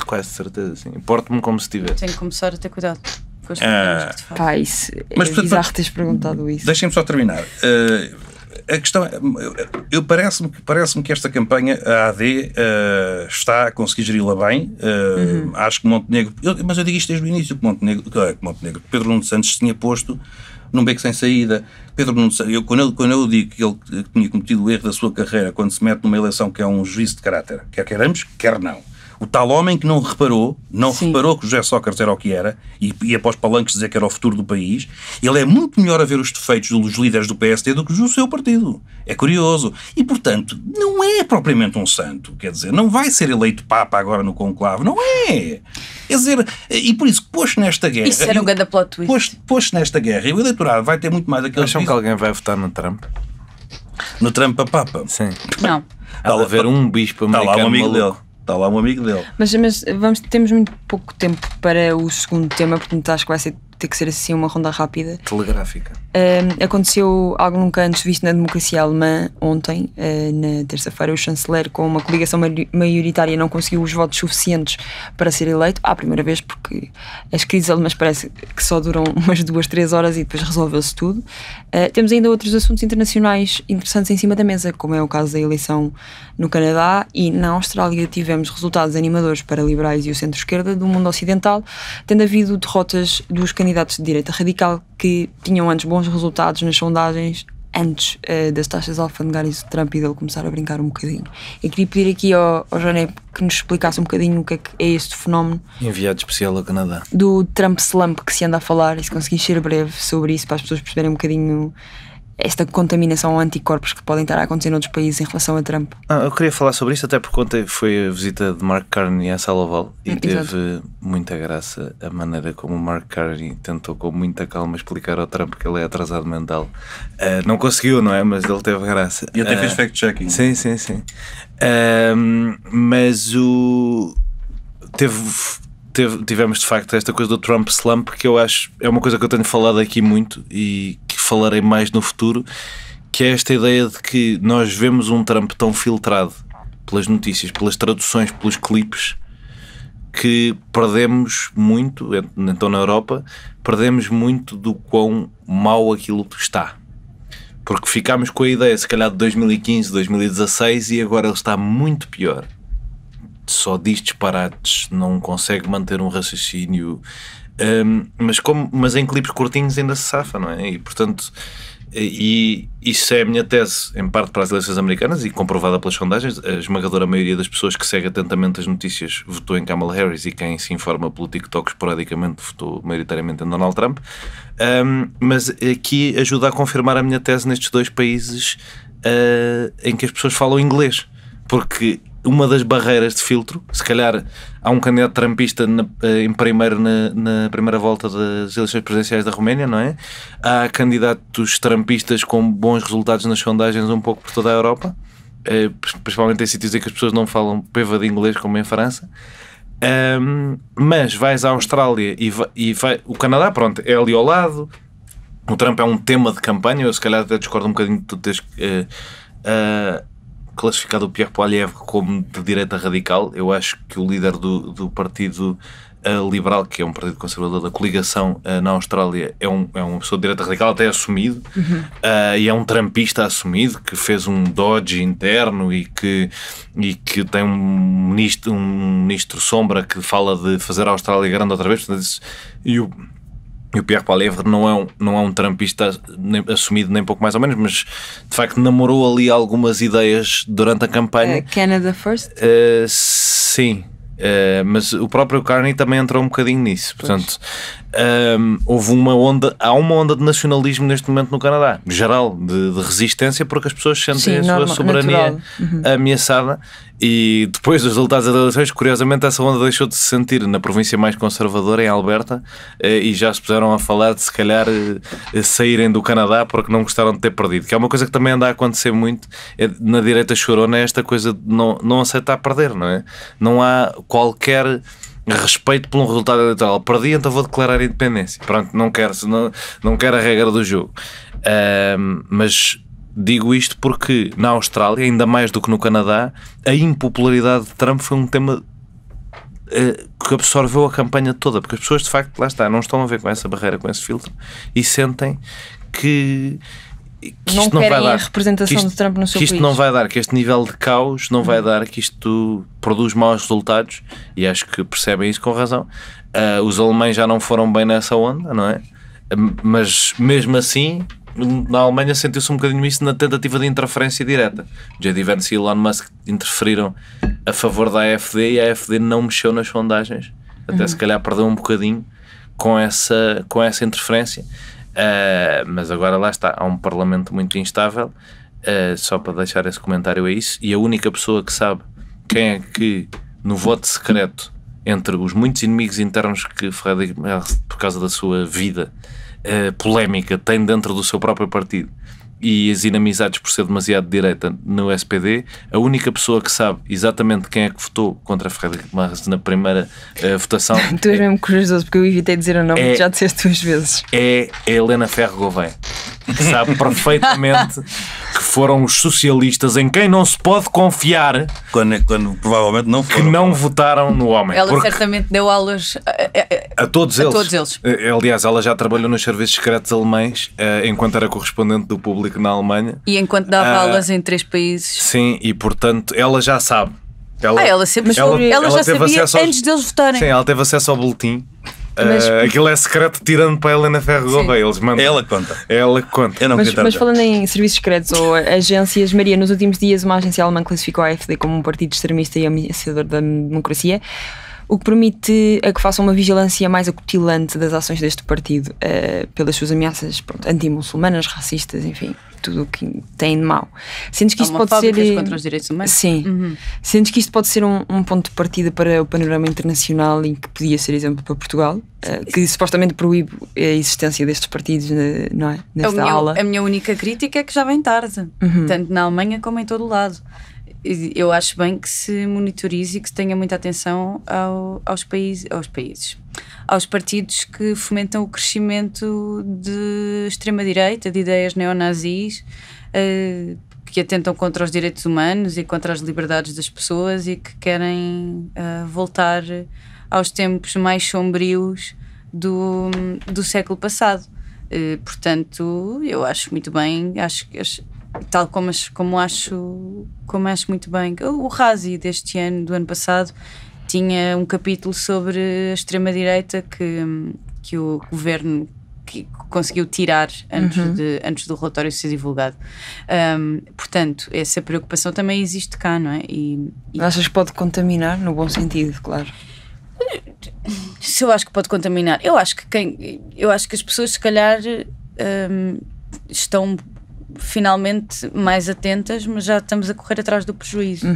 Speaker 6: Quase certeza, sim. Porto-me como se tivesse.
Speaker 4: Tenho que começar a ter cuidado com as
Speaker 3: perguntas que te faço. Pá, isso é bizarro teres perguntado isso.
Speaker 5: Deixem-me só terminar. A questão é, parece-me que esta campanha, a AD, está a conseguir geri-la bem. Acho que Montenegro... mas eu digo isto desde o início, que Pedro Nuno Santos tinha posto num beco sem saída. Pedro Nuno Santos, quando eu digo que ele tinha cometido o erro da sua carreira quando se mete numa eleição que é um juízo de caráter, quer queiramos, quer não. O tal homem que não reparou que o José Sócrates era o que era e ia para os palanques dizer que era o futuro do país, ele é muito melhor a ver os defeitos dos líderes do PSD do que do seu partido. É curioso. E, portanto, não é propriamente um santo. Quer dizer, não vai ser eleito Papa agora no conclave. Não é. Quer dizer, e por isso, posto nesta guerra...
Speaker 4: Isso era um grande plot twist.
Speaker 5: Posto nesta guerra, e o eleitorado vai ter muito mais aquele...
Speaker 6: Acham que alguém vai votar no Trump?
Speaker 5: No Trump a Papa?
Speaker 6: Sim.
Speaker 4: Não.
Speaker 6: Há de haver um bispo americano.
Speaker 5: Está lá um amigo dele. Está lá um amigo dele.
Speaker 3: Mas temos muito pouco tempo para o segundo tema, portanto acho que vai ter que ser assim uma ronda rápida.
Speaker 6: Telegráfica.
Speaker 3: Aconteceu algo nunca antes visto na democracia alemã ontem, na terça-feira. O chanceler, com uma coligação maioritária, não conseguiu os votos suficientes para ser eleito, à primeira vez, porque as crises alemãs parece que só duram umas 2-3 horas e depois resolveu-se tudo. Temos ainda outros assuntos internacionais interessantes em cima da mesa, como é o caso da eleição no Canadá, e na Austrália tivemos resultados animadores para liberais e o centro-esquerda do mundo ocidental, tendo havido derrotas dos candidatos de direita radical que tinham antes bons resultados nas sondagens, antes das taxas alfandegárias de Trump e dele começar a brincar um bocadinho. Eu queria pedir aqui ao Joné que nos explicasse um bocadinho o que é este fenómeno.
Speaker 6: Enviado especial ao Canadá.
Speaker 3: Do Trump Slump que se anda a falar, e se conseguir ser breve sobre isso para as pessoas perceberem um bocadinho esta contaminação a anticorpos que podem estar a acontecer noutros países em relação a Trump.
Speaker 6: Eu queria falar sobre isso, até porque ontem foi a visita de Mark Carney a Salaval e teve muita graça a maneira como o Mark Carney tentou com muita calma explicar ao Trump que ele é atrasado mental. Não conseguiu, não é? Mas ele teve graça.
Speaker 5: E até fez fact-checking.
Speaker 6: Sim. Mas tivemos de facto esta coisa do Trump Slump, que eu acho é uma coisa que eu tenho falado aqui muito e que falarei mais no futuro, que é esta ideia de que nós vemos um Trump tão filtrado pelas notícias, pelas traduções, pelos clipes, que perdemos muito, então na Europa, perdemos muito do quão mau aquilo está. Porque ficámos com a ideia, se calhar de 2015, 2016, e agora ele está muito pior. Só diz disparates, não consegue manter um raciocínio, mas em clipes curtinhos ainda se safa, não é? E portanto, isso é a minha tese, em parte para as eleições americanas e comprovada pelas sondagens. A esmagadora maioria das pessoas que segue atentamente as notícias votou em Kamala Harris, e quem se informa pelo TikTok esporadicamente votou maioritariamente em Donald Trump. Mas aqui ajuda a confirmar a minha tese nestes dois países em que as pessoas falam inglês, porque uma das barreiras de filtro, se calhar há um candidato trumpista em primeiro na primeira volta das eleições presidenciais da Roménia, não é? Há candidatos trumpistas com bons resultados nas sondagens um pouco por toda a Europa, principalmente em sítios em que as pessoas não falam peva de inglês, como em França. Mas vais à Austrália e o Canadá, pronto, é ali ao lado. O Trump é um tema de campanha. Eu se calhar até discordo um bocadinho de tu teres classificado o Pierre Poilievre como de direita radical. Eu acho que o líder do Partido Liberal, que é um partido conservador da coligação na Austrália, é uma pessoa de direita radical, até assumido, e é um trumpista assumido, que fez um dodge interno e que tem um ministro sombra que fala de fazer a Austrália grande outra vez. Portanto, E o Pierre Poilievre não é um trumpista assumido nem pouco mais ou menos, mas de facto namorou ali algumas ideias durante a campanha.
Speaker 3: Canada First?
Speaker 6: Sim. Mas o próprio Carney também entrou um bocadinho nisso. Portanto, há uma onda de nacionalismo neste momento no Canadá, geral, de resistência, porque as pessoas sentem a sua soberania ameaçada. E depois dos resultados das eleições, curiosamente, essa onda deixou de se sentir na província mais conservadora, em Alberta, e já se puseram a falar de se calhar saírem do Canadá porque não gostaram de ter perdido, que é uma coisa que também anda a acontecer muito na direita chorona, é esta coisa de não aceitar perder, não é? Não há qualquer respeito por um resultado eleitoral. Perdi, então vou declarar a independência. Pronto, não quero a regra do jogo. Mas digo isto porque na Austrália, ainda mais do que no Canadá, a impopularidade de Trump foi um tema que absorveu a campanha toda, porque as pessoas de facto, lá está, não estão a ver com essa barreira, com esse filtro, e sentem que
Speaker 3: não
Speaker 6: isto não vai dar,
Speaker 3: a representação de Trump no seu país.
Speaker 6: Que isto não vai dar, que este nível de caos não vai dar, que isto produz maus resultados, e acho que percebem isso com razão. Os alemães já não foram bem nessa onda, não é? Mas mesmo assim, na Alemanha sentiu-se um bocadinho isso na tentativa de interferência direta. J.D. Vance e Elon Musk interferiram a favor da AfD e a AfD não mexeu nas sondagens, até se calhar perdeu um bocadinho com essa interferência. Mas agora lá está, há um parlamento muito instável. Só para deixar esse comentário é isso, e a única pessoa que sabe quem é que no voto secreto, entre os muitos inimigos internos que Frederic Merz, por causa da sua vida polémica, tem dentro do seu próprio partido, e as inimizades por ser demasiado de direita no SPD, a única pessoa que sabe exatamente quem é que votou contra Frederic Merz na primeira votação
Speaker 3: Tu és mesmo corajoso, porque eu evitei dizer o nome, já disseste 2 vezes.
Speaker 6: É a Helena Ferro Gouveia, que sabe perfeitamente que foram os socialistas, em quem não se pode confiar,
Speaker 5: quando provavelmente não foram,
Speaker 6: que não votaram no homem.
Speaker 4: Ela certamente deu aulas
Speaker 6: a todos eles. Aliás, ela já trabalhou nos serviços secretos alemães enquanto era correspondente do Público na Alemanha.
Speaker 4: E enquanto dava aulas em 3 países.
Speaker 6: Sim, e portanto ela já sabe.
Speaker 4: Ela sempre ela já sabia antes deles votarem.
Speaker 6: Sim, ela teve acesso ao boletim. Aquilo é secreto, tirando para a Helena Ferro Gouveia. Eles mandam.
Speaker 5: Ela conta.
Speaker 3: Mas falando em serviços secretos ou agências, Maria, nos últimos dias uma agência alemã classificou a AfD como um partido extremista e ameaçador da democracia, o que permite a que façam uma vigilância mais acutilante das ações deste partido, pelas suas ameaças anti-muçulmanas, racistas, enfim, tudo o que tem de mau. Sentes que isto pode ser
Speaker 4: contra os direitos humanos?
Speaker 3: Sim. Sentes que isto pode ser um ponto de partida para o panorama internacional e que podia ser exemplo para Portugal, que supostamente proíbe a existência destes partidos, não é? Nesta aula.
Speaker 4: A minha única crítica é que já vem tarde, tanto na Alemanha como em todo o lado. Eu acho bem que se monitorize e que se tenha muita atenção aos partidos que fomentam o crescimento de extrema-direita, de ideias neonazis, que atentam contra os direitos humanos e contra as liberdades das pessoas e que querem voltar aos tempos mais sombrios do século passado. Portanto, eu acho muito bem, tal como acho muito bem. O Razi do ano passado tinha um capítulo sobre a extrema-direita que o governo conseguiu tirar antes do relatório ser divulgado. Portanto, essa preocupação também existe cá, não é?
Speaker 3: Achas que pode contaminar, no bom sentido, claro?
Speaker 4: Se eu acho que pode contaminar, eu acho que as pessoas se calhar estão finalmente mais atentas, mas já estamos a correr atrás do prejuízo,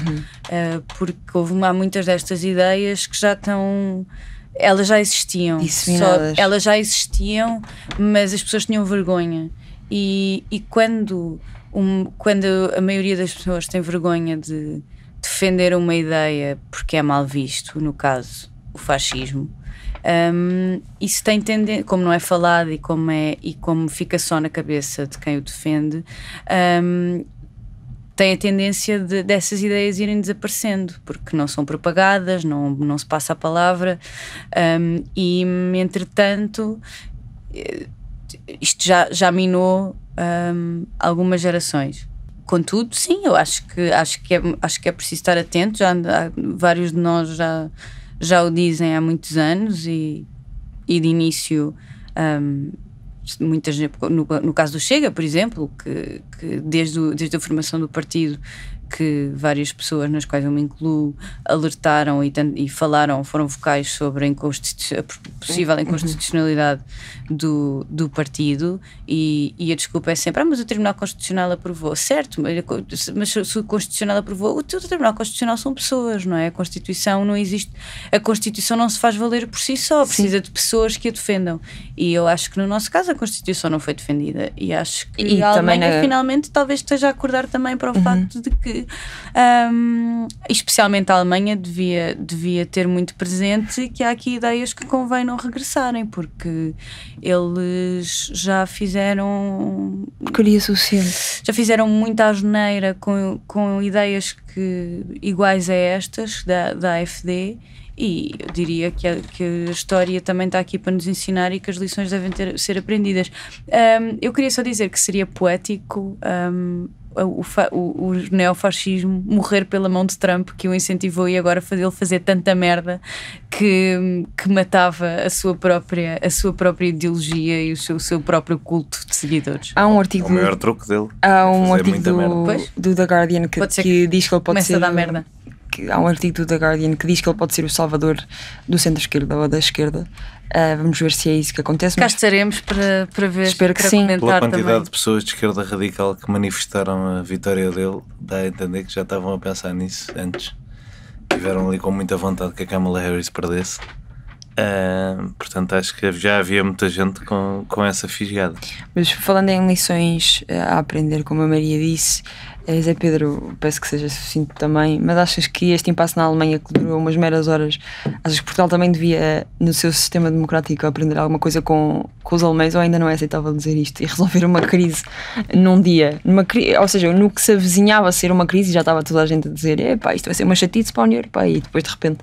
Speaker 4: porque há muitas destas ideias que já estão, elas já existiam, elas já existiam, mas as pessoas tinham vergonha, e quando a maioria das pessoas tem vergonha de defender uma ideia porque é mal visto, no caso o fascismo, isso tem tendência, como não é falado e como fica só na cabeça de quem o defende, tem a tendência dessas ideias irem desaparecendo, porque não são propagadas, não se passa a palavra, e entretanto isto já minou algumas gerações. Contudo, sim, eu acho que é preciso estar atento. Vários de nós já o dizem há muitos anos, e de início muitas, no caso do Chega, por exemplo, que desde a formação do partido, que várias pessoas, nas quais eu me incluo, alertaram e falaram, foram vocais sobre a possível inconstitucionalidade do partido, e a desculpa é sempre: mas o Tribunal Constitucional aprovou. Certo, mas se o Constitucional aprovou, o Tribunal Constitucional são pessoas, não é? A Constituição não existe, a Constituição não se faz valer por si só, precisa de pessoas que a defendam, e eu acho que no nosso caso a Constituição não foi defendida, e acho que a Alemanha finalmente talvez esteja a acordar também para o facto de que especialmente a Alemanha devia ter muito presente que há aqui ideias que convém não regressarem, porque eles já fizeram
Speaker 3: porcaria suficiente,
Speaker 4: já fizeram muita asneira com ideias iguais a estas da AfD, e eu diria que a história também está aqui para nos ensinar e que as lições devem ser aprendidas. Eu queria só dizer que seria poético o neofascismo morrer pela mão de Trump, que o incentivou, e agora ele fazer tanta merda que matava a sua própria ideologia e o seu próprio culto de seguidores.
Speaker 3: Há um artigo,
Speaker 6: o maior truque dele.
Speaker 3: Há um artigo do The Guardian que diz que ele pode ser.
Speaker 4: A dar merda.
Speaker 3: Há um artigo do The Guardian que diz que ele pode ser o salvador do centro-esquerda ou da esquerda. Vamos ver se é isso que acontece.
Speaker 4: Cá estaremos para ver.
Speaker 3: Espero que sim.
Speaker 6: Pela quantidade
Speaker 4: também
Speaker 6: de pessoas de esquerda radical que manifestaram a vitória dele, dá a entender que já estavam a pensar nisso antes. Tiveram ali com muita vontade que a Kamala Harris perdesse. Portanto, acho que já havia muita gente com essa fisgada.
Speaker 3: Mas falando em lições a aprender, como a Maria disse, Zé Pedro, peço que seja sucinto também, mas achas que este impasse na Alemanha, que durou umas meras horas, achas que Portugal também devia, no seu sistema democrático, aprender alguma coisa com os alemães, ou ainda não é aceitável dizer isto e resolver uma crise num dia? Ou seja, no que se avizinhava a ser uma crise, já estava toda a gente a dizer: epá, isto vai ser uma chatice para a União Europeia, e depois de repente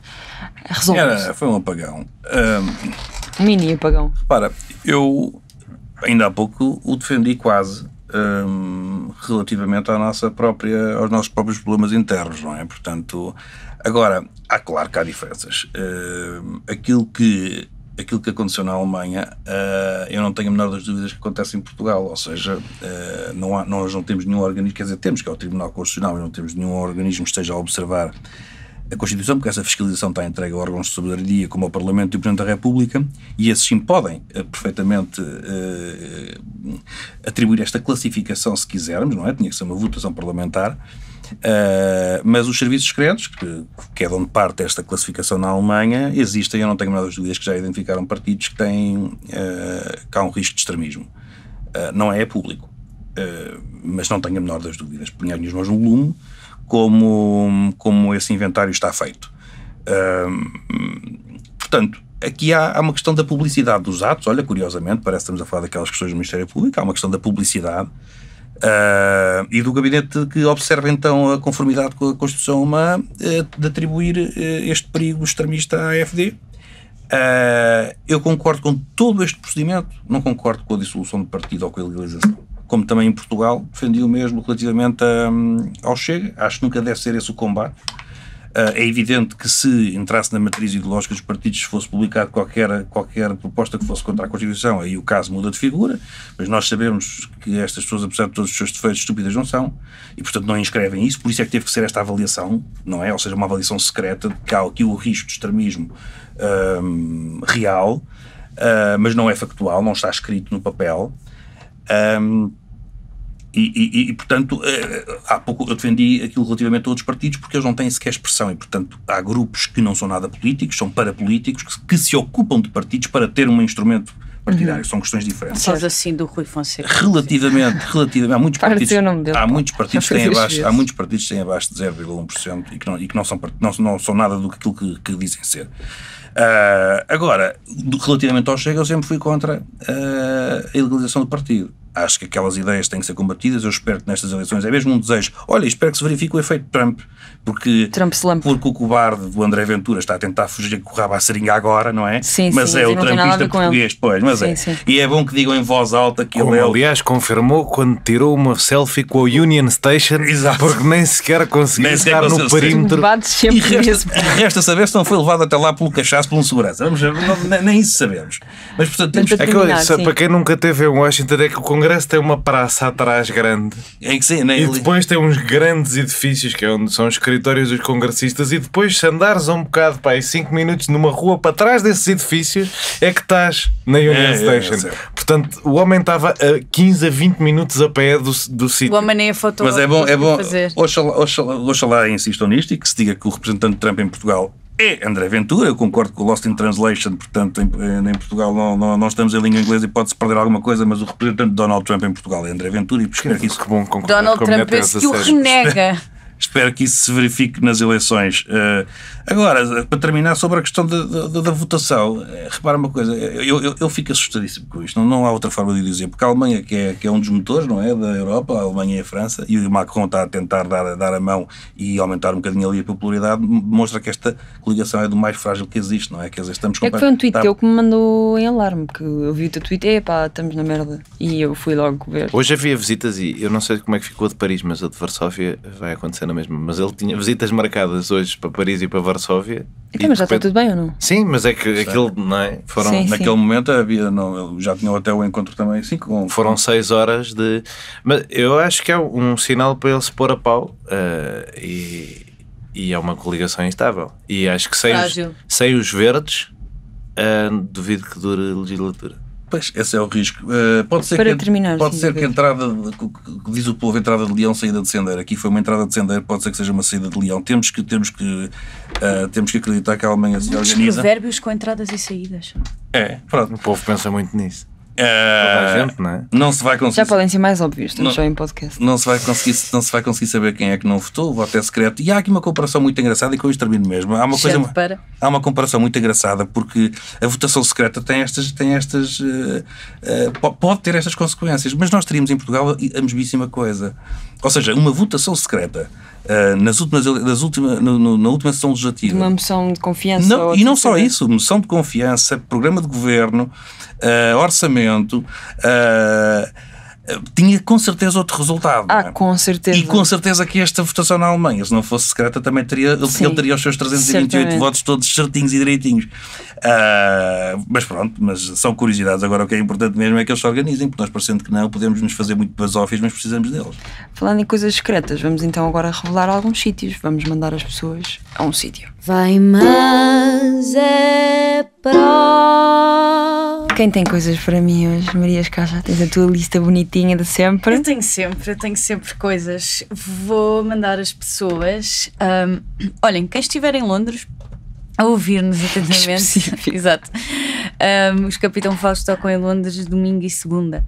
Speaker 3: resolve-se.
Speaker 5: Foi um apagão.
Speaker 3: Um mini apagão.
Speaker 5: Repara, eu ainda há pouco o defendi quase relativamente aos nossos próprios problemas internos, não é? Portanto, agora, claro que há diferenças. Aquilo que aconteceu na Alemanha, eu não tenho a menor das dúvidas que acontece em Portugal, ou seja, nós não temos nenhum organismo, quer dizer, temos que é o Tribunal Constitucional, mas não temos nenhum organismo que esteja a observar a Constituição, porque essa fiscalização está entregue a órgãos de soberania como o Parlamento e o Presidente da República, e esses sim podem perfeitamente atribuir esta classificação, se quisermos, não é? Tinha que ser uma votação parlamentar, mas os serviços secretos, que é de onde parte esta classificação na Alemanha, existem. Eu não tenho nada de dúvidas que já identificaram partidos que têm que há um risco de extremismo. Não é público, mas não tenho a menor das dúvidas. Punha as mãos no lume como esse inventário está feito. Portanto, aqui há uma questão da publicidade dos atos. Olha, curiosamente, parece que estamos a falar daquelas questões do Ministério Público. Há uma questão da publicidade e do gabinete que observa então a conformidade com a Constituição Alemã de atribuir este perigo extremista à AfD. Eu concordo com todo este procedimento, não concordo com a dissolução do partido ou com a legalização. Como também em Portugal, defendi o mesmo relativamente ao Chega. Acho que nunca deve ser esse o combate. É evidente que se entrasse na matriz ideológica dos partidos, se fosse publicado qualquer proposta que fosse contra a Constituição, aí o caso muda de figura, mas nós sabemos que estas pessoas, apesar de todos os seus defeitos, estúpidas não são, e portanto não inscrevem isso, por isso é que teve que ser esta avaliação, não é? Ou seja, uma avaliação secreta de que há aqui o risco de extremismo real, mas não é factual, não está escrito no papel. E portanto, há pouco eu defendi aquilo relativamente a outros partidos porque eles não têm sequer expressão e, portanto, há grupos que não são nada políticos, são parapolíticos, que se ocupam de partidos para ter um instrumento partidário. São questões diferentes.
Speaker 4: Faz assim do Rui Fonseca.
Speaker 5: Relativamente há muitos partidos, há muitos partidos que têm abaixo de 0,1% e que não são nada do que aquilo que dizem ser. Agora, relativamente ao Chega, eu sempre fui contra a ilegalização do partido. Acho que aquelas ideias têm que ser combatidas. Eu espero que nestas eleições, é mesmo um desejo, olha, espero que se verifique o efeito Trump, porque o cobarde do André Ventura está a tentar fugir com o rabo à seringa agora, não é?
Speaker 3: Sim,
Speaker 5: mas é o trumpista português, pois, mas é. E é bom que digam em voz alta que
Speaker 6: ele aliás, confirmou quando tirou uma selfie com a Union Station, porque nem sequer conseguiu estar no perímetro.
Speaker 5: E resta saber se não foi levado até lá pelo cachaço, por um segurança. Vamos ver, nem isso sabemos. Mas, portanto, temos
Speaker 6: para quem nunca esteve em Washington, é que o Congresso tem uma praça atrás grande.
Speaker 5: É que sim,
Speaker 6: e depois tem uns grandes edifícios, que é onde são os escritórios dos congressistas, e depois, se andares um bocado, 5 minutos numa rua para trás desses edifícios, é que estás na Union Station. Portanto, o homem estava a 15 a 20 minutos a pé do sítio.
Speaker 4: O homem nem a foto.
Speaker 5: Mas é bom. Oxalá insistam nisto e que se diga que o representante de Trump em Portugal é André Ventura. Eu concordo com o Lost in Translation, portanto em Portugal não estamos em língua inglesa e pode-se perder alguma coisa, mas o representante de Donald Trump em Portugal é André Ventura, e espero que isso...
Speaker 4: Donald Trump esse que o renega.
Speaker 5: Espero que isso se verifique nas eleições. Agora, para terminar, sobre a questão da votação, repara uma coisa, eu fico assustadíssimo com isto, não há outra forma de dizer, porque a Alemanha, que é um dos motores, não é, da Europa, a Alemanha e a França, e o Macron está a tentar dar a mão e aumentar um bocadinho ali a popularidade, mostra que esta coligação é do mais frágil que existe, não é? Quer dizer, estamos
Speaker 3: que foi um tweet teu que me mandou em alarme, que eu vi o teu tweet, estamos na merda, e eu fui logo ver.
Speaker 6: Hoje havia visitas, e eu não sei como é que ficou de Paris, mas a de Varsóvia vai acontecer na mesma, mas ele tinha visitas marcadas hoje para Paris e para Varsóvia.
Speaker 3: Então, mas já está tudo bem ou não?
Speaker 6: Sim, mas é que aquilo, não é?
Speaker 5: Naquele momento havia, já tinham até o encontro também, sim,
Speaker 6: foram 6 horas de... Mas eu acho que é um sinal para ele se pôr a pau, e é uma coligação instável. E acho que sem os verdes, duvido que dure a legislatura.
Speaker 5: Pois, esse é o risco. Pode ser que a entrada, diz o povo, entrada de leão, saída de sendeiro. Aqui foi uma entrada de sendeiro, pode ser que seja uma saída de leão. Temos que acreditar que a Alemanha se organiza.
Speaker 4: Provérbios com entradas e saídas.
Speaker 5: Pronto.
Speaker 6: O povo pensa muito nisso. Toda a gente, não é?
Speaker 5: Não se vai conseguir...
Speaker 3: Já podem ser mais óbvios, estamos só em podcast.
Speaker 5: Não se vai conseguir saber quem é que não votou, o voto é secreto. E há aqui uma comparação muito engraçada, e com isto termino mesmo. Há uma comparação muito engraçada, porque a votação secreta pode ter estas consequências, mas nós teríamos em Portugal a mesmíssima coisa. Ou seja, uma votação secreta na última sessão legislativa.
Speaker 3: Uma moção de confiança.
Speaker 5: E não só isso, moção de confiança, programa de governo, orçamento, tinha com certeza outro resultado.
Speaker 3: Com certeza.
Speaker 5: E com certeza que esta votação na Alemanha, se não fosse secreta, também teria, ele teria os seus 328 votos todos certinhos e direitinhos. Mas pronto, mas são curiosidades. Agora o que é importante mesmo é que eles se organizem, porque nós, parecendo que não, podemos nos fazer muito basófios, mas precisamos deles.
Speaker 3: Falando em coisas secretas, vamos então agora revelar alguns sítios. Vamos mandar as pessoas a um sítio.
Speaker 2: Vai, mas é
Speaker 3: Quem tem coisas para mim hoje? Maria Escacha, tens a tua lista bonitinha de sempre.
Speaker 4: Eu tenho sempre coisas. Vou mandar as pessoas. Olhem, quem estiver em Londres a ouvir-nos atentamente. Exato. Os Capitão Fausto tocam em Londres domingo e segunda.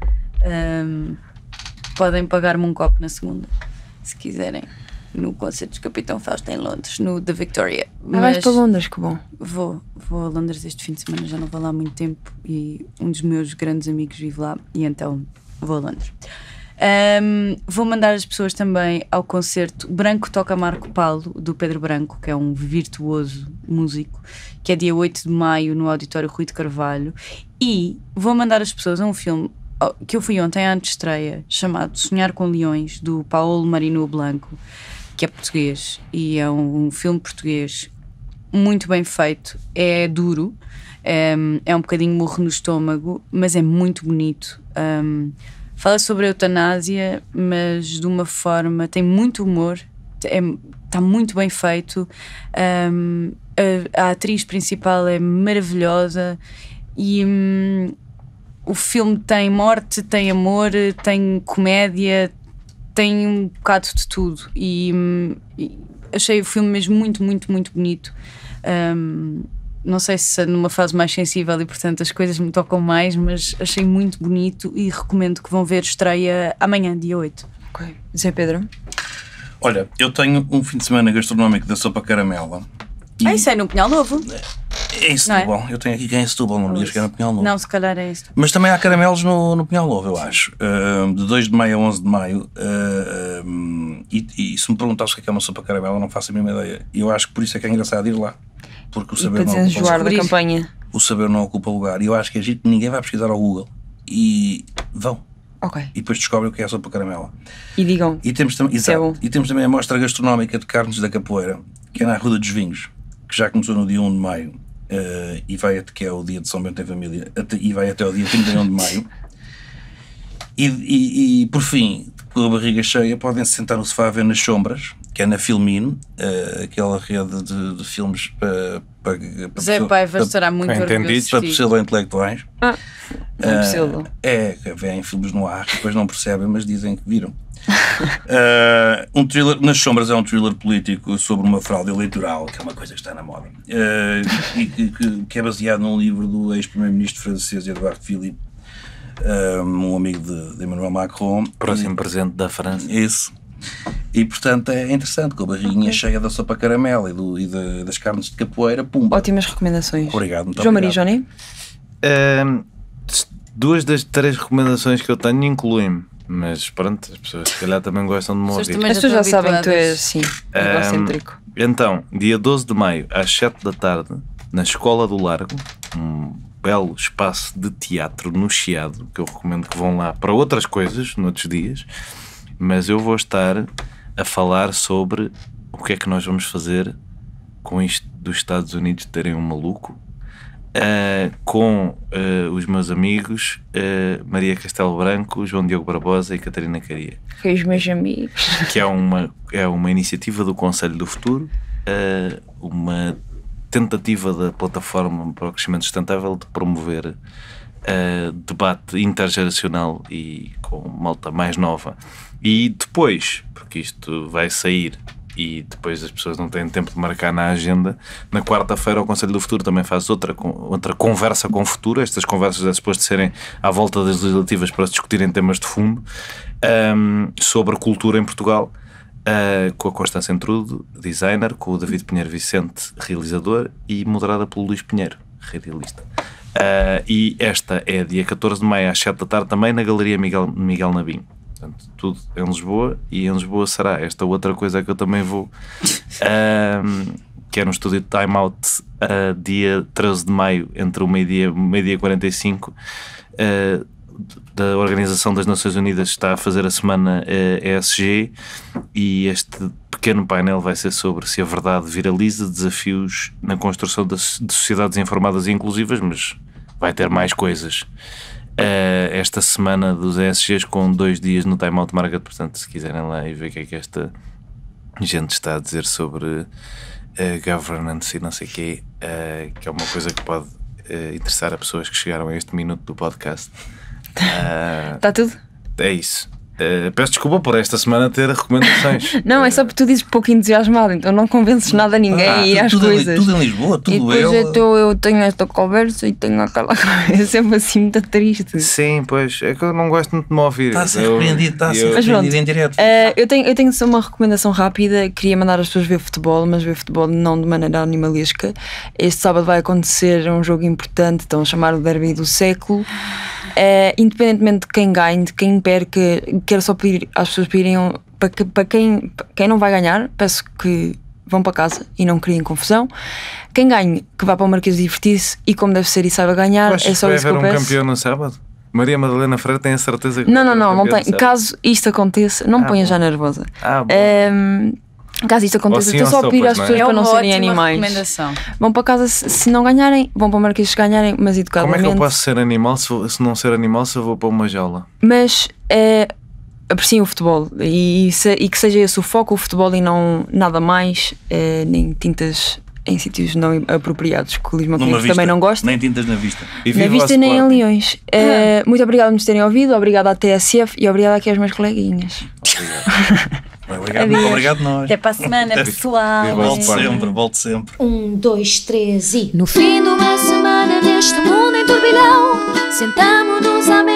Speaker 4: Podem pagar-me um copo na segunda, se quiserem. No concerto dos Capitão Fausto em Londres, no The Victoria.
Speaker 3: Vais para Londres, que bom.
Speaker 4: Vou a Londres este fim de semana, já não vou lá há muito tempo e um dos meus grandes amigos vive lá e então vou a Londres. Vou mandar as pessoas também ao concerto Branco Toca Marco Paulo, do Pedro Branco, que é um virtuoso músico, que é dia 8 de maio no Auditório Rui de Carvalho, e vou mandar as pessoas a um filme que eu fui ontem à antestreia, chamado Sonhar com Leões, do Paulo Marino Blanco, que é português e é um filme português muito bem feito. É duro, é um bocadinho murro no estômago, mas é muito bonito. Fala sobre a eutanásia, mas de uma forma, tem muito humor, está muito bem feito. A atriz principal é maravilhosa e o filme tem morte, tem amor, tem comédia, tem um bocado de tudo e achei o filme mesmo muito, muito, muito bonito. Não sei se numa fase mais sensível e portanto as coisas me tocam mais, mas achei muito bonito e recomendo que vão ver. Estreia amanhã, dia 8.
Speaker 3: Ok. Zé Pedro?
Speaker 5: Olha, eu tenho um fim de semana gastronómico da Sopa Caramela.
Speaker 4: Isso é no Pinhal Novo.
Speaker 5: É em Setúbal. Eu tenho aqui que é em Setúbal, não me digas que é no Pinhal Novo.
Speaker 4: Não, se calhar é isto.
Speaker 5: Mas também há caramelos no Pinhal Novo, eu acho. De 2 de maio a 11 de maio. E se me perguntares o que é uma sopa caramelo, eu não faço a mínima ideia. E eu acho que por isso é que é engraçado ir lá. Porque o saber não ocupa
Speaker 3: da campanha.
Speaker 5: O saber não ocupa lugar. E eu acho que é giro, ninguém vai pesquisar ao Google. E vão.
Speaker 3: Ok.
Speaker 5: E depois descobrem o que é a sopa caramela.
Speaker 3: E digam.
Speaker 5: E temos, e temos também a mostra gastronómica de carnes da Capoeira, que é na Rua dos Vinhos, que já começou no dia 1 de maio e vai até, que é o dia de São Bento em Família, e vai até o dia 31 de maio. E por fim, com a barriga cheia, podem se sentar no sofá a ver Nas Sombras, que é na Filmino, aquela rede de filmes para
Speaker 4: Zé Paiva estará muito orgulhoso
Speaker 5: para pseudo-intelectuais.
Speaker 3: Não pseudo.
Speaker 5: Vêem filmes no ar, depois não percebem, mas dizem que viram. Um thriller, Nas Sombras é um thriller político sobre uma fraude eleitoral, que é uma coisa que está na moda, que é baseado num livro do ex-primeiro-ministro francês Edouard Philippe, um amigo de Emmanuel Macron,
Speaker 6: próximo presidente da França.
Speaker 5: Isso. E portanto é interessante, com a barriguinha cheia da sopa caramelo e das carnes de capoeira. Pumba.
Speaker 3: Ótimas recomendações.
Speaker 5: Obrigado.
Speaker 3: João Maria e Johnny?
Speaker 6: 2 das 3 recomendações que eu tenho incluem-me, mas pronto, as pessoas se calhar também gostam de me ouvir.
Speaker 3: As pessoas já sabem que tu és assim, egocêntrico.
Speaker 6: Então, dia 12 de maio às 7 da tarde, na Escola do Largo, um belo espaço de teatro no Chiado, que eu recomendo que vão lá para outras coisas noutros dias, mas eu vou estar a falar sobre o que é que nós vamos fazer com isto dos Estados Unidos terem um maluco, com os meus amigos Maria Castelo Branco, João Diogo Barbosa e Catarina Caria.
Speaker 3: Que os meus amigos.
Speaker 6: Que é uma iniciativa do Conselho do Futuro, uma tentativa da Plataforma para o Crescimento Sustentável de promover debate intergeracional e com malta mais nova. E depois, porque isto vai sair e depois as pessoas não têm tempo de marcar na agenda, na quarta-feira o Conselho do Futuro também faz outra conversa com o futuro. Estas conversas é suposto serem à volta das legislativas para se discutirem temas de fundo, sobre cultura em Portugal, com a Constância Entrudo, designer, com o David Pinheiro Vicente, realizador, e moderada pelo Luís Pinheiro, radialista. E esta é dia 14 de maio às 7 da tarde também na Galeria Miguel Nabim. Portanto, tudo em Lisboa, e em Lisboa será esta outra coisa que eu também vou, que é no estúdio de Time Out, dia 13 de maio, entre o meio-dia e 45, da Organização das Nações Unidas está a fazer a semana ESG, e este pequeno painel vai ser sobre se a verdade viraliza, desafios na construção de sociedades informadas e inclusivas, mas vai ter mais coisas. Esta semana dos ESGs, com 2 dias no Time Out Market. Portanto, se quiserem lá e ver o que é que esta gente está a dizer sobre governance e não sei o quê, que é uma coisa que pode interessar a pessoas que chegaram a este minuto do podcast.
Speaker 3: Está tudo?
Speaker 6: É isso. Peço desculpa por esta semana ter recomendações.
Speaker 3: Não, é só porque tu dizes pouco entusiasmado, então não convences nada a ninguém e às coisas.
Speaker 5: Tudo em Lisboa, tudo
Speaker 3: e depois eu tenho esta conversa e tenho aquela coisa, é sempre assim muito triste.
Speaker 6: Sim, pois, é que eu não gosto muito de me ouvir.
Speaker 5: Está a ser repreendido em direto.
Speaker 3: Eu tenho só uma recomendação rápida. Queria mandar as pessoas ver futebol, mas ver futebol não de maneira animalesca. Este sábado vai acontecer um jogo importante, estão a chamar o derby do século. Independentemente de quem ganhe, de quem perca, quero só pedir às pessoas para irem, para quem não vai ganhar, peço que vão para casa e não criem confusão. Quem ganhe, que vá para o Marquês divertir-se e como deve ser e saiba ganhar. É só isso que eu peço.
Speaker 6: Vai haver um campeão no sábado? Maria Madalena Freire tem a certeza que
Speaker 3: não tem. Caso isto aconteça, não me ponha já nervosa. Caso isto aconteça, estou só a pedir às pessoas para não serem animais. Vão para casa, se não ganharem, vão para o Marquês se ganharem, mas educadamente.
Speaker 6: Como é que eu posso ser animal se não ser animal se eu vou para uma jaula?
Speaker 3: Mas apreciem o futebol e que seja esse o foco, o futebol, e não nada mais, nem tintas em sítios não apropriados, que o Luís Montenegro também não gosta.
Speaker 5: Nem tintas na vista.
Speaker 3: Na vista nem em Leões. Muito obrigado por nos terem ouvido, obrigado à TSF e obrigado aqui aos meus coleguinhas.
Speaker 5: Obrigado nós.
Speaker 4: Até para a semana, pessoal.
Speaker 5: Volte sempre.
Speaker 1: 1, 2, 3 e...
Speaker 2: No fim de uma semana neste mundo em turbilhão, sentamo-nos à mesa